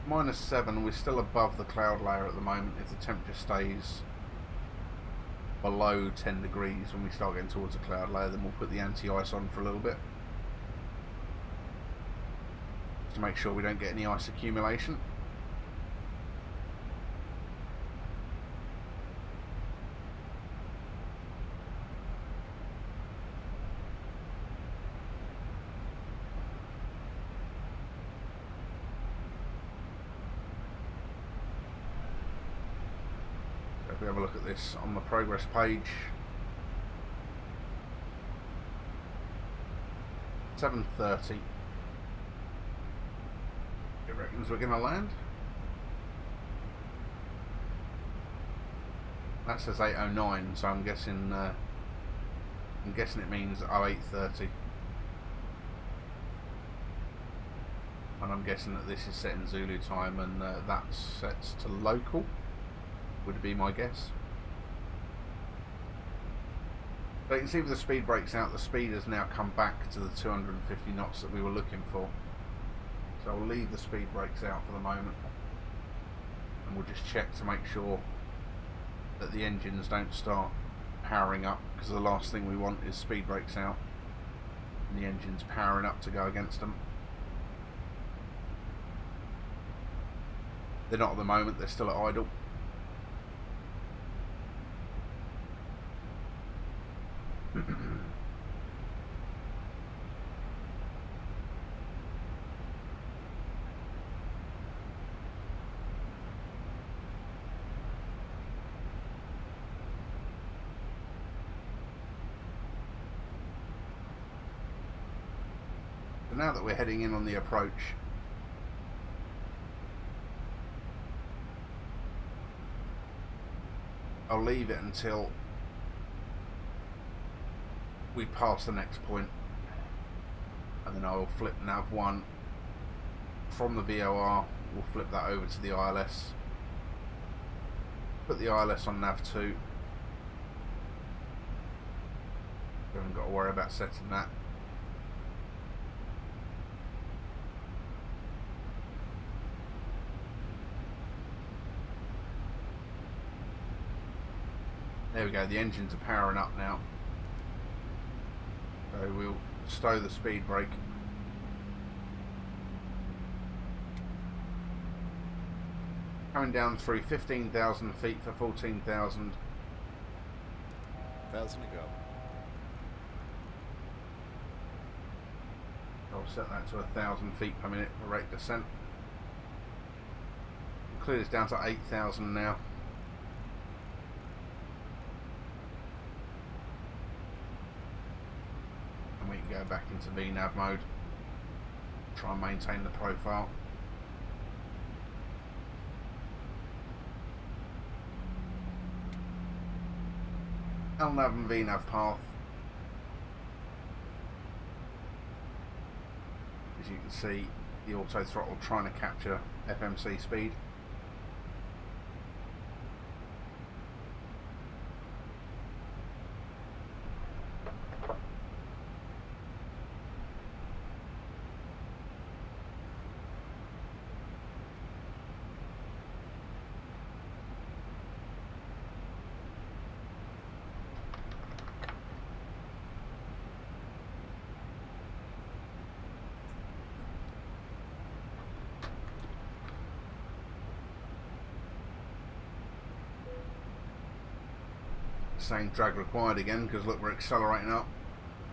-7, we're still above the cloud layer at the moment. If the temperature stays below 10 degrees when we start getting towards the cloud layer, then we'll put the anti-ice on for a little bit, to make sure we don't get any ice accumulation. So if we have a look at this on the progress page, 7:30. It reckons we're going to land. That says 8:09, so I'm guessing it means 08:30, and I'm guessing that this is set in Zulu time, and that sets to local. Would be my guess. But you can see with the speed brakes out, the speed has now come back to the 250 knots that we were looking for. So I'll leave the speed brakes out for the moment, and we'll just check to make sure that the engines don't start powering up, because the last thing we want is speed brakes out and the engines powering up to go against them. They're not at the moment, they're still at idle. Now that we're heading in on the approach, I'll leave it until we pass the next point, and then I'll flip nav 1 from the VOR. We'll flip that over to the ILS, put the ILS on nav 2. We haven't got to worry about setting that. There we go, the engines are powering up now. So we'll stow the speed brake. Coming down through 15,000 feet for 14,000. 1,000 to go. I'll set that to 1,000 feet per minute for rate descent. We'll clear this down to 8,000 now. We can go back into VNAV mode, try and maintain the profile. LNAV and VNAV path. As you can see, the auto throttle trying to capture FMC speed. Saying drag required again, because look, we're accelerating up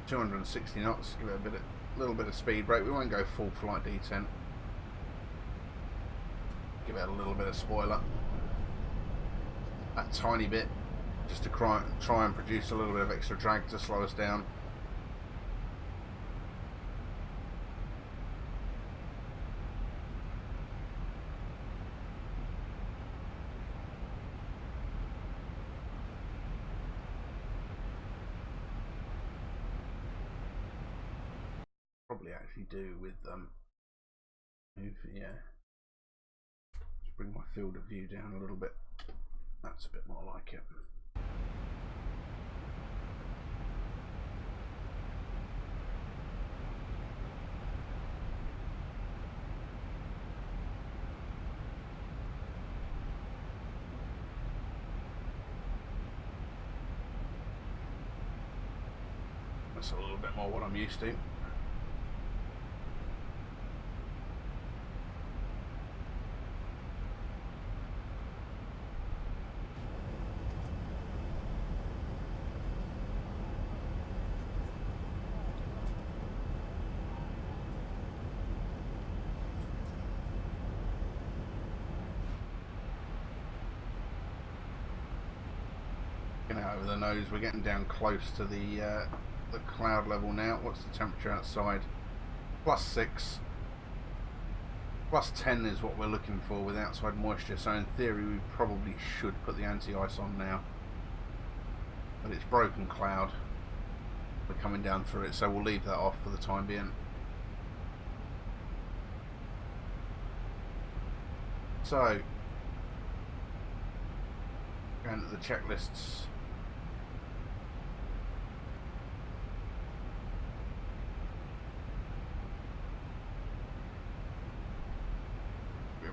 260 knots. Give it a little bit of speed brake. We won't go full flight detent. Give it a little bit of spoiler, a tiny bit, just to try and produce a little bit of extra drag to slow us down. Probably actually do with move, yeah. Let's bring my field of view down a little bit. That's a bit more like it. That's a little bit more what I'm used to. Out over the nose, we're getting down close to the cloud level now. What's the temperature outside? +6, +10 is what we're looking for with outside moisture. So in theory, we probably should put the anti-ice on now, but it's broken cloud. We're coming down through it, so we'll leave that off for the time being. So, going to the checklists.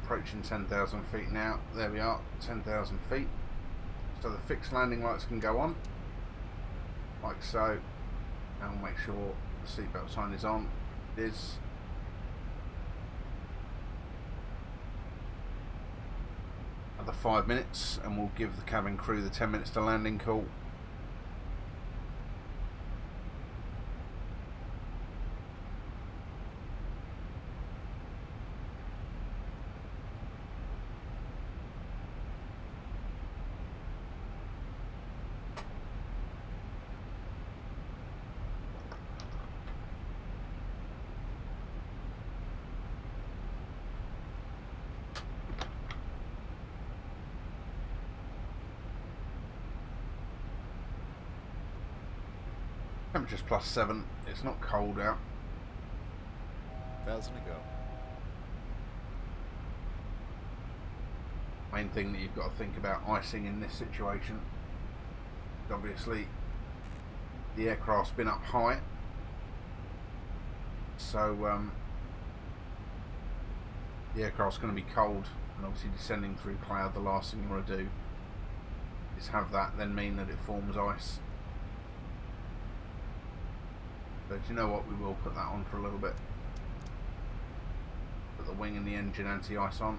Approaching 10,000 feet now. There we are, 10,000 feet. So the fixed landing lights can go on, like so. And we'll make sure the seatbelt sign is on. It is. Another 5 minutes, and we'll give the cabin crew the 10 minutes to landing call. Temperature's +7. It's not cold out. 1,000 to go. Main thing that you've got to think about icing in this situation. Obviously, the aircraft's been up high, so the aircraft's going to be cold, and obviously descending through cloud, the last thing you want to do is have that then mean that it forms ice. But you know what, we will put that on for a little bit. Put the wing and the engine anti-ice on.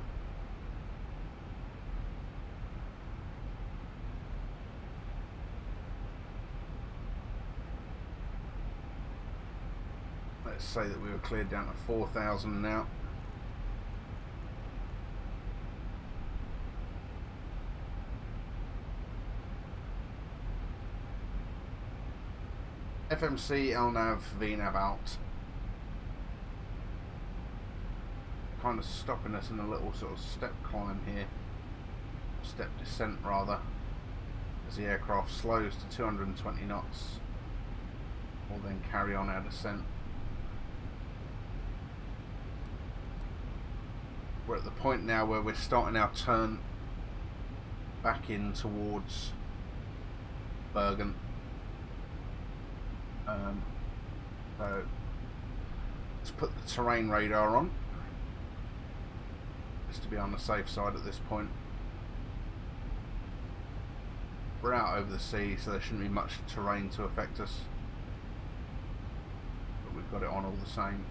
Let's say that we were cleared down to 4,000 now. FMC, LNAV, VNAV out. Kind of stopping us in a little sort of step climb here. Step descent rather. As the aircraft slows to 220 knots. We'll then carry on our descent. We're at the point now where we're starting our turn back in towards Bergen. So let's put the terrain radar on, just to be on the safe side at this point. We're out over the sea, so there shouldn't be much terrain to affect us, but we've got it on all the same.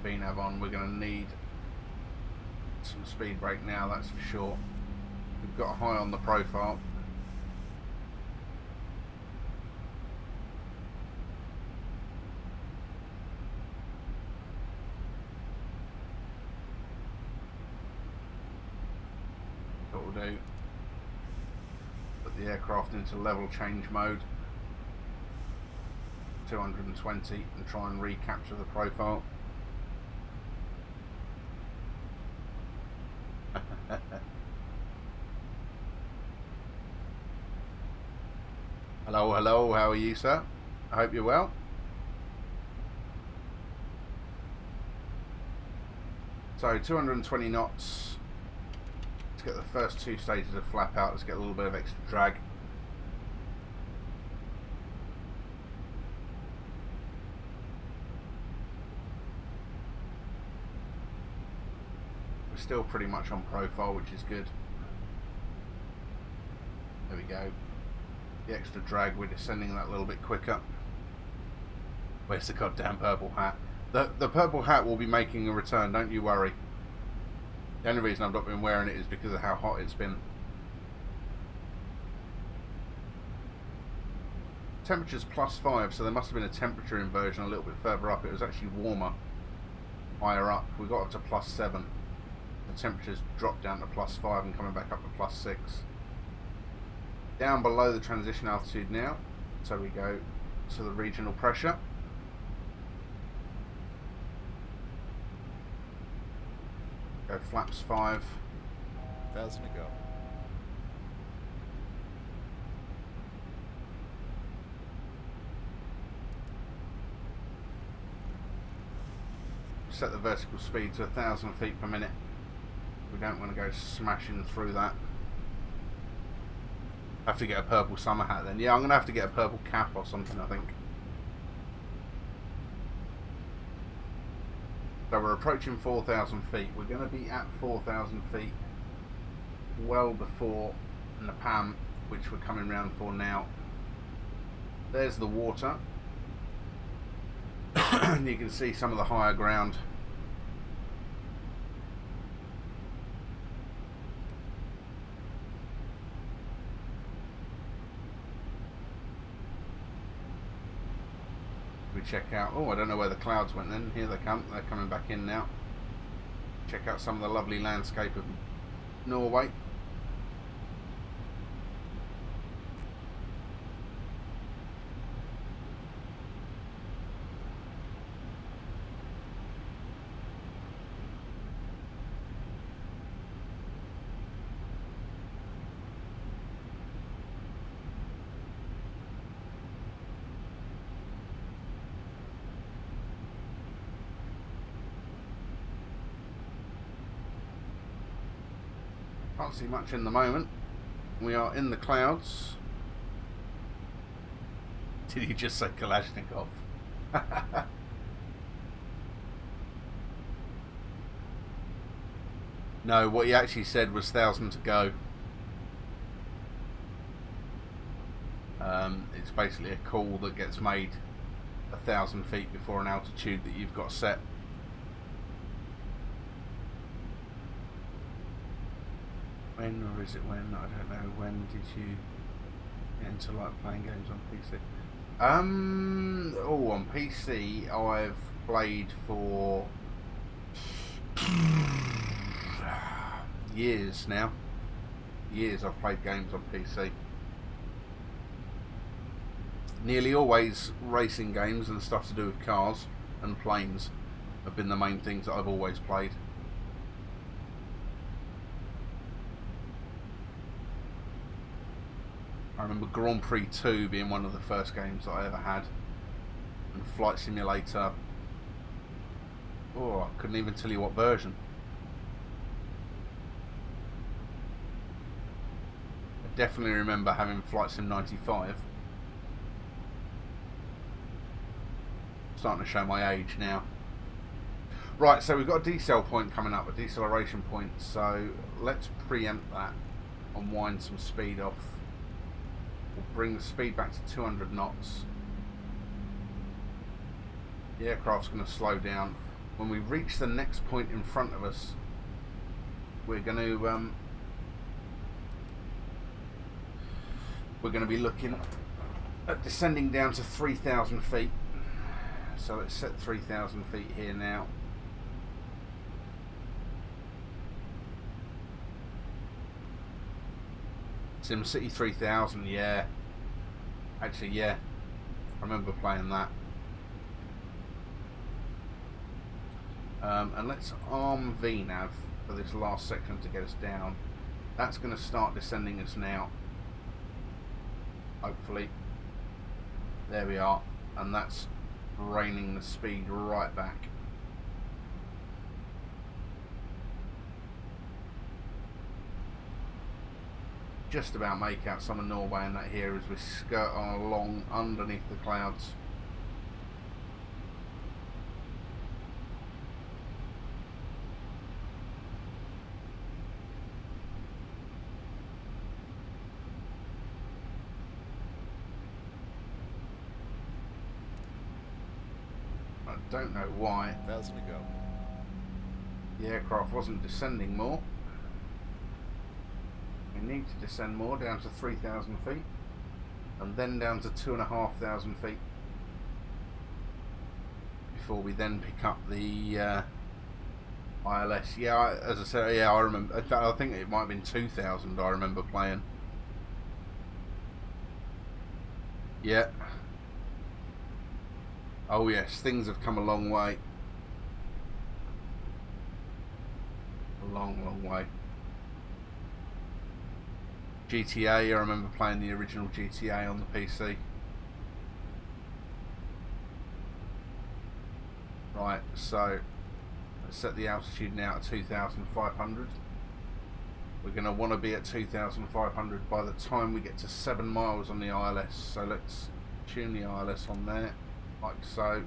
VNAV on, we're going to need some speed brake now, that's for sure. We've got high on the profile. What we'll do, put the aircraft into level change mode, 220, and try and recapture the profile. Hello, hello, how are you, sir? I hope you're well. So 220 knots. Let's get the first 2 stages of flap out. Let's get a little bit of extra drag. We're still pretty much on profile, which is good. There we go. The extra drag, we're descending that a little bit quicker. Where's the goddamn purple hat? The purple hat will be making a return, don't you worry. The only reason I've not been wearing it is because of how hot it's been. Temperature's +5, so there must have been a temperature inversion a little bit further up. It was actually warmer higher up. We got up to +7. The temperature's dropped down to +5 and coming back up to +6. Down below the transition altitude now, so we go to the regional pressure. Go flaps 5. 1,000 to go. Set the vertical speed to 1,000 feet per minute. We don't want to go smashing through that. Have to get a purple summer hat then. Yeah, I'm going to have to get a purple cap or something, I think. So we're approaching 4,000 feet. We're going to be at 4,000 feet well before Napam, which we're coming round for now. There's the water. And you can see some of the higher ground. We check out, oh, I don't know where the clouds went then. Here they come, they're coming back in now. Check out some of the lovely landscape of Norway. Can't see much in the moment. We are in the clouds. Did he just say Kalashnikov? No, what he actually said was 1,000 to go. It's basically a call that gets made 1,000 feet before an altitude that you've got set. When, or is it when? I don't know. When did you get into like playing games on PC? Oh, on PC I've played for years now. Years I've played games on PC. Nearly always racing games and stuff to do with cars and planes have been the main things that I've always played. I remember Grand Prix 2 being one of the first games that I ever had, and Flight Simulator. Oh, I couldn't even tell you what version. I definitely remember having Flight Sim 95. Starting to show my age now. Right, so we've got a decel point coming up, a deceleration point, so let's preempt that and wind some speed off. We'll bring the speed back to 200 knots. The aircraft's going to slow down. When we reach the next point in front of us, we're going to be looking at descending down to 3,000 feet. So let's set 3,000 feet here now. SimCity 3000, yeah. Actually, yeah. I remember playing that. And let's arm VNav for this last section to get us down. That's going to start descending us now. Hopefully. There we are, and that's reining the speed right back. Just about make out some of Norway and that here as we skirt on along underneath the clouds. I don't know why 1,000 to go. the aircraft wasn't descending more. We need to descend more, down to 3,000 feet, and then down to 2,500 feet before we then pick up the ILS. Yeah, as I said, yeah, I remember. In fact, I think it might have been 2,000. I remember playing. Yeah. Oh yes, things have come a long way. A long, long way. GTA, I remember playing the original GTA on the PC. Right, so let's set the altitude now at 2,500. We're going to want to be at 2,500 by the time we get to 7 miles on the ILS. So let's tune the ILS on there, like so.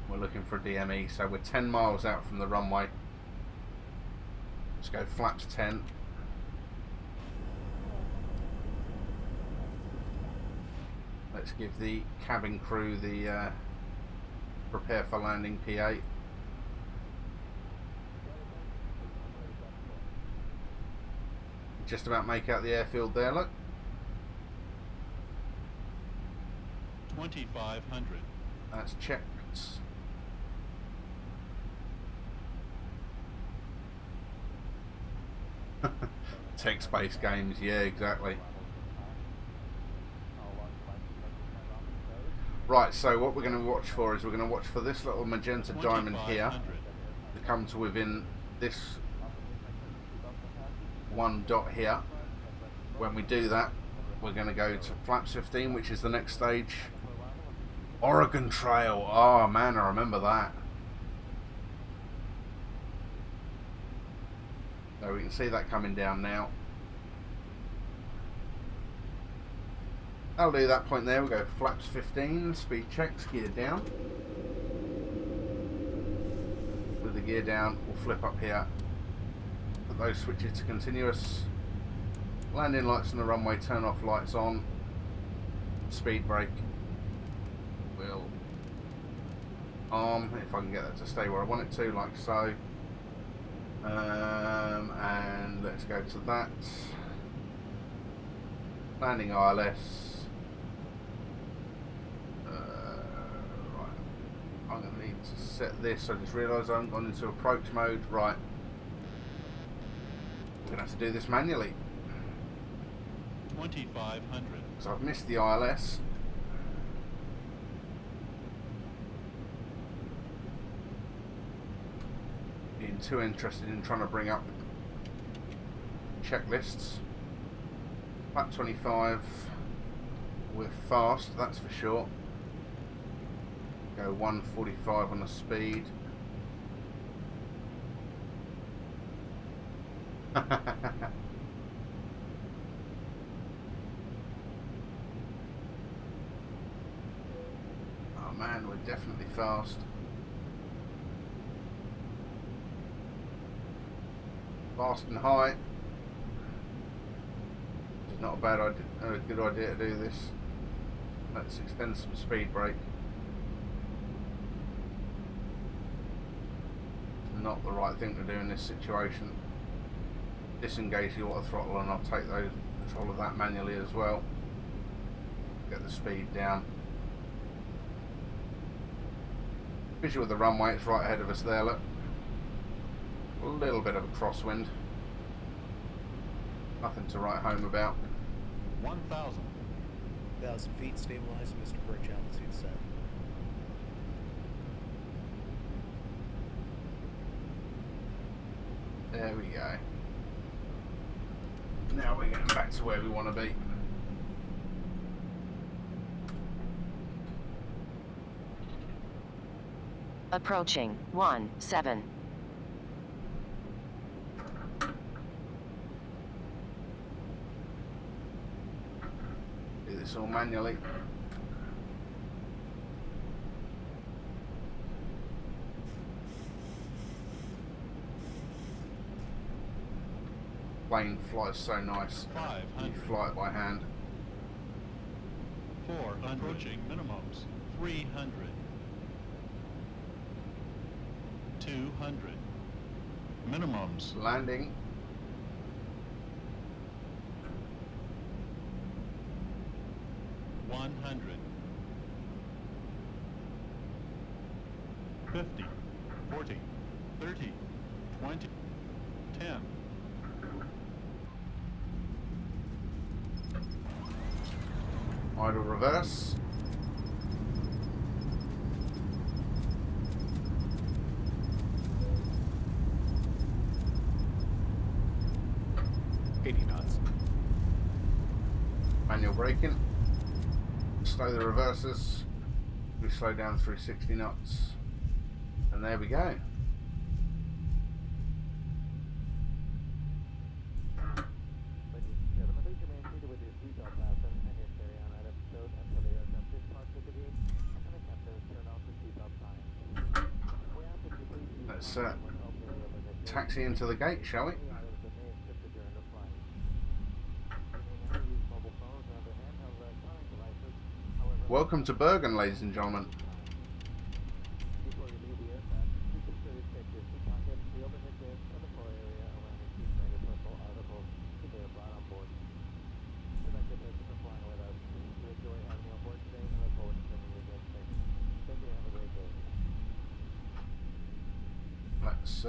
We're looking for a DME, so we're 10 miles out from the runway. Let's go flaps 10. Let's give the cabin crew the prepare for landing P8. Just about make out the airfield there, look. 2,500. That's checked. Text-based games, yeah, exactly. Right, so what we're going to watch for is we're going to watch for this little magenta diamond here to come to within this one dot here. When we do that, we're going to go to flaps 15, which is the next stage. Oregon Trail. Oh man, I remember that. So we can see that coming down now. That'll do that point there. We'll go flaps 15, speed checks, gear down. With the gear down, we'll flip up here. Put those switches to continuous. Landing lights on the runway, turn off lights on. Speed brake. We'll arm, if I can get that to stay where I want it to, like so. And let's go to that. Landing ILS. Right. I'm going to need to set this. I just realised I haven't gone into approach mode. Right. I'm going to have to do this manually. 2,500. So I've missed the ILS. Being too interested in trying to bring up checklists. Lap 25, we're fast, that's for sure. Go 145 on the speed. Oh man, we're definitely fast. Fast and high. It's not a bad idea, a good idea to do this. Let's extend some speed brake. Not the right thing to do in this situation. Disengage the auto throttle and I'll take control of that manually as well. Get the speed down. Visual of the runway, it's right ahead of us there, look. A little bit of a crosswind. Nothing to write home about. 1,000. 1,000 feet, stabilized, Mr. Bridge, altitude set. There we go. Now we're getting back to where we want to be. Approaching 17. Do this all manually. Plane flies so nice. 500. You fly it by hand. 400. Approaching minimums. 300. 200. Minimums. Landing. $100. 50. 40. 30. 20. 10. Idle reverse. Manual braking. Slow the reverses. We slow down through 60 knots. And there we go. Let's taxi into the gate, shall we? Welcome to Bergen, ladies and gentlemen. Let's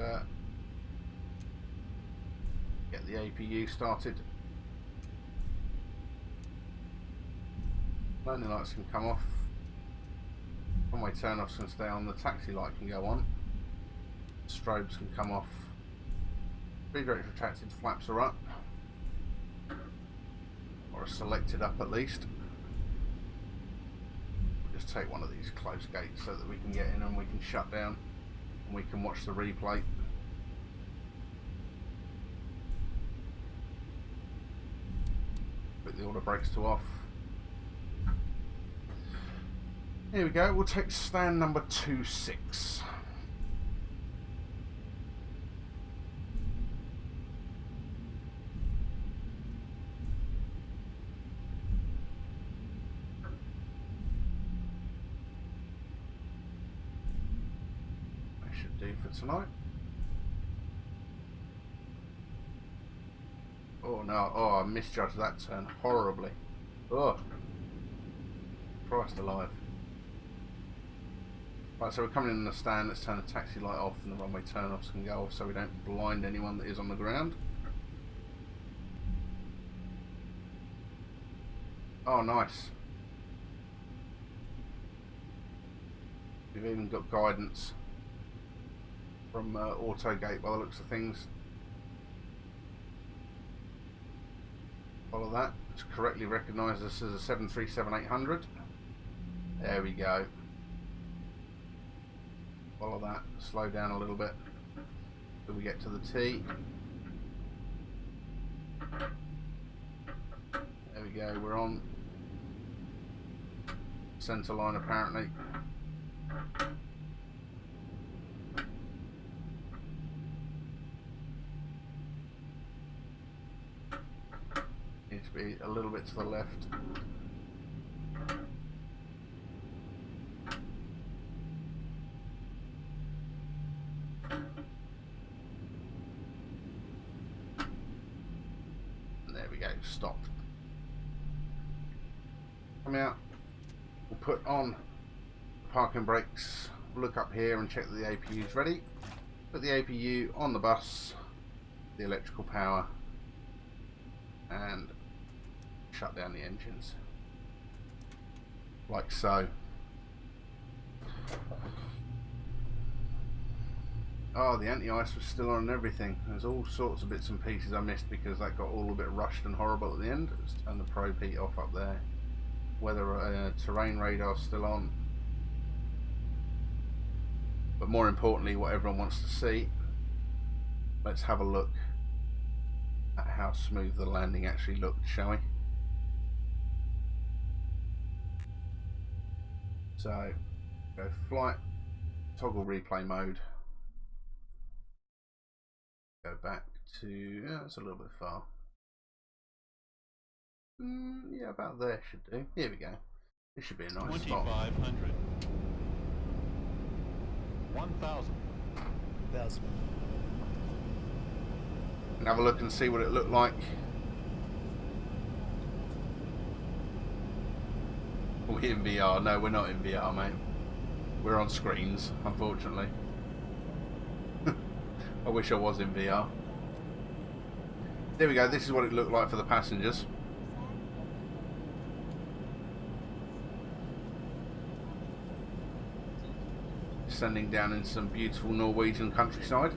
get the APU started. Landing lights can come off. One-way turn-offs can stay on. The taxi light can go on. Strobes can come off. Speed rate retracted flaps are up. Or are selected up at least. We'll just take one of these close gates so that we can get in and we can shut down. And we can watch the replay. Put the auto brakes to off. Here we go, we'll take stand number 26. That should do for tonight. Oh no, oh I misjudged that turn horribly. Oh, Christ alive. Right, so we're coming in the stand. Let's turn the taxi light off and the runway turn-offs can go off so we don't blind anyone that is on the ground. Oh, nice. We've even got guidance from AutoGate by the looks of things. Follow that. It's correctly recognised this as a 737-800. There we go. Follow that, slow down a little bit till we get to the T. There we go, we're on centre line apparently. Needs to be a little bit to the left. Stopped. Come out. We'll put on parking brakes. Look up here and check that the APU is ready. Put the APU on the bus, the electrical power, and shut down the engines. Like so. Oh, the anti-ice was still on and everything. There's all sorts of bits and pieces I missed because that got all a bit rushed and horrible at the end. Let's turn the probe heat off up there. Weather terrain radar's still on. But more importantly, what everyone wants to see, let's have a look at how smooth the landing actually looked, shall we? So, go flight, toggle replay mode. Go back to, yeah, that's a little bit far. Yeah, about there should do. Here we go. This should be a nice spot. 2,500. 1,000. 1,000. And have a look and see what it looked like. Are we in VR? No, we're not in VR, mate. We're on screens, unfortunately. I wish I was in VR. There we go, this is what it looked like for the passengers. Descending down in some beautiful Norwegian countryside.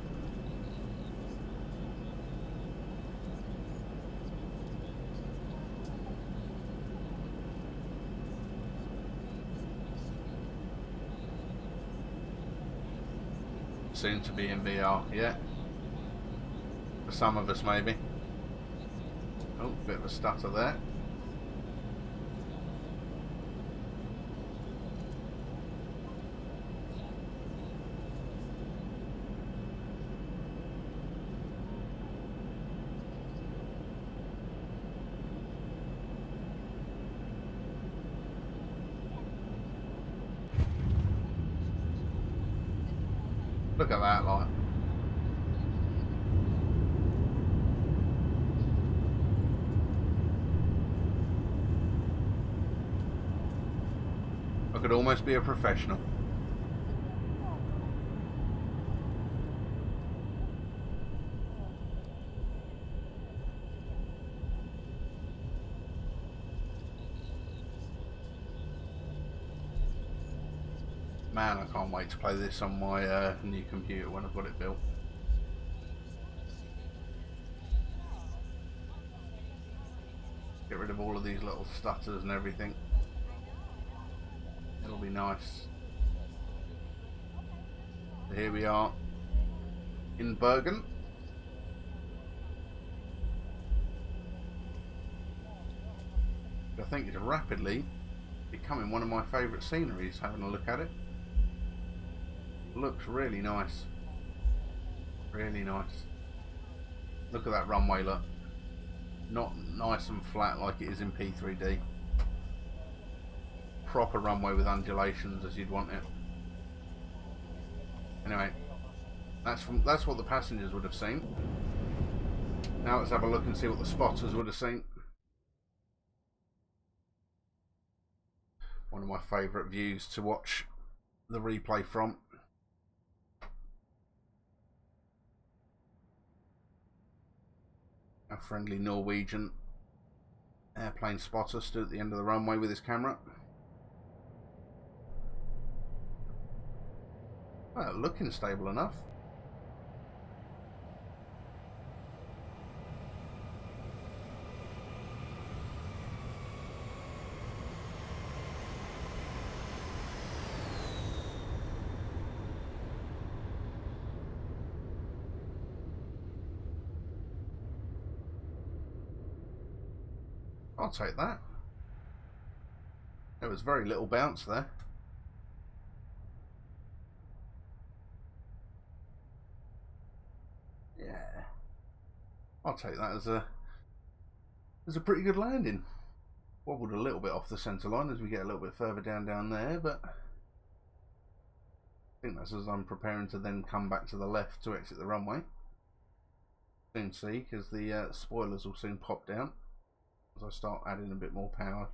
Soon to be in VR, yeah. For some of us, maybe. Oh, bit of a stutter there. Look at that, like. I could almost be a professional. Man, I can't wait to play this on my new computer when I've got it built. Get rid of all of these little stutters and everything. It'll be nice. So here we are in Bergen. I think it's rapidly becoming one of my favourite sceneries, having a look at it. Looks really nice. Really nice. Look at that runway, look. Not nice and flat like it is in P3D. Proper runway with undulations as you'd want it. Anyway, that's what the passengers would have seen. Now let's have a look and see what the spotters would have seen. One of my favourite views to watch the replay from. A friendly Norwegian airplane spotter stood at the end of the runway with his camera. Well, looking stable enough. I'll take that. There was very little bounce there. Yeah, I'll take that as a pretty good landing. Wobbled a little bit off the centre line as we get a little bit further down there, but I think that's as I'm preparing to then come back to the left to exit the runway. Soon see, because the spoilers will soon pop down as I start adding a bit more power.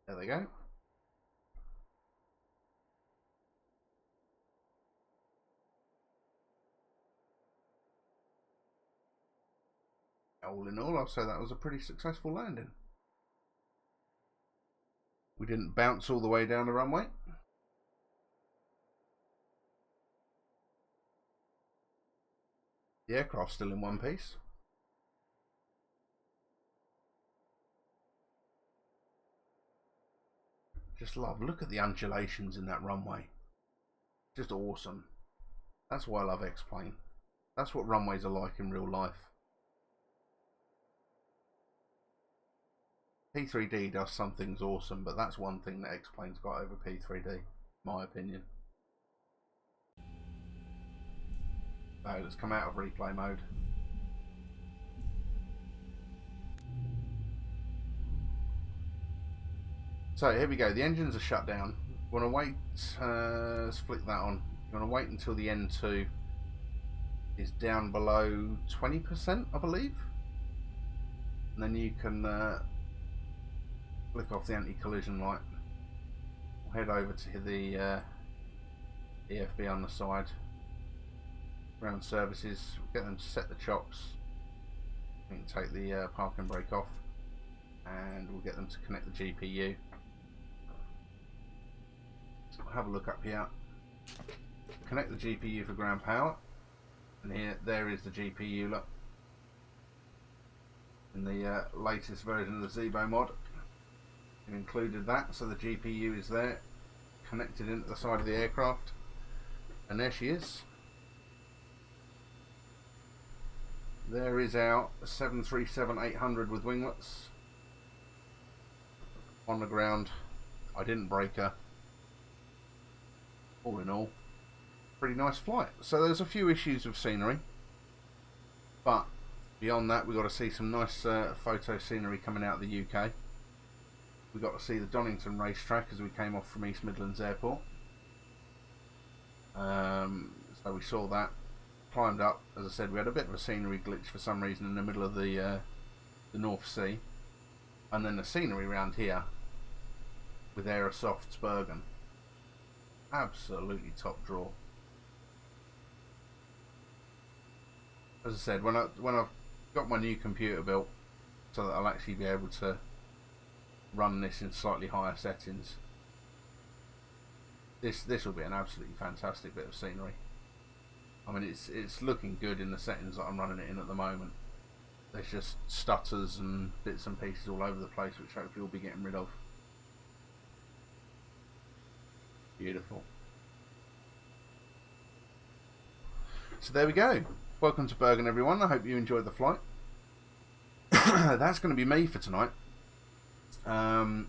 There they go. All in all, I'll say that was a pretty successful landing. We didn't bounce all the way down the runway. The aircraft's still in one piece. Just love, look at the undulations in that runway. Just awesome. That's why I love X-Plane. That's what runways are like in real life. P3D does some things awesome, but that's one thing that X-Plane's got over P3D, my opinion. So let's come out of replay mode. So here we go, the engines are shut down. You want to wait, let's flick that on. You want to wait until the N2 is down below 20%, I believe. And then you can flick off the anti-collision light. We'll head over to the EFB on the side. Ground services, get them to set the chocks. We can take the parking brake off, and we'll get them to connect the GPU. We'll have a look up here. Connect the GPU for ground power, and there is the GPU. Look, in the latest version of the Zibo mod, we've included that, so the GPU is there, connected into the side of the aircraft, and there she is. There is our 737-800 with winglets on the ground. I didn't break her. All in all, pretty nice flight. So there's a few issues with scenery, but beyond that, we got to see some nice photo scenery coming out of the UK. We got to see the Donington racetrack as we came off from East Midlands Airport. So we saw that. Climbed up, as I said, we had a bit of a scenery glitch for some reason in the middle of the North Sea, and then the scenery around here with Aerosofts Bergen, absolutely top draw. As I said, when I've got my new computer built, so that I'll actually be able to run this in slightly higher settings, this will be an absolutely fantastic bit of scenery. I mean, it's looking good in the settings that I'm running it in at the moment. There's just stutters and bits and pieces all over the place, which hopefully we'll be getting rid of. Beautiful. So there we go. Welcome to Bergen, everyone. I hope you enjoyed the flight. That's going to be me for tonight. Been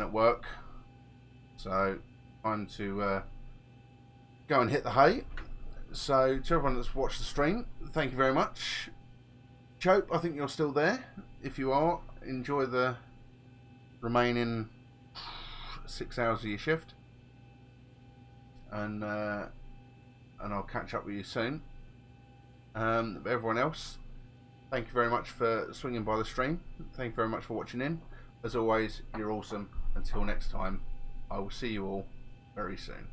at work, so time to go and hit the hay. So to everyone that's watched the stream, thank you very much. Chope, I think you're still there. If you are, enjoy the remaining 6 hours of your shift, and I'll catch up with you soon. But everyone else, thank you very much for swinging by the stream. Thank you very much for watching in. As always, you're awesome. Until next time, I will see you all very soon.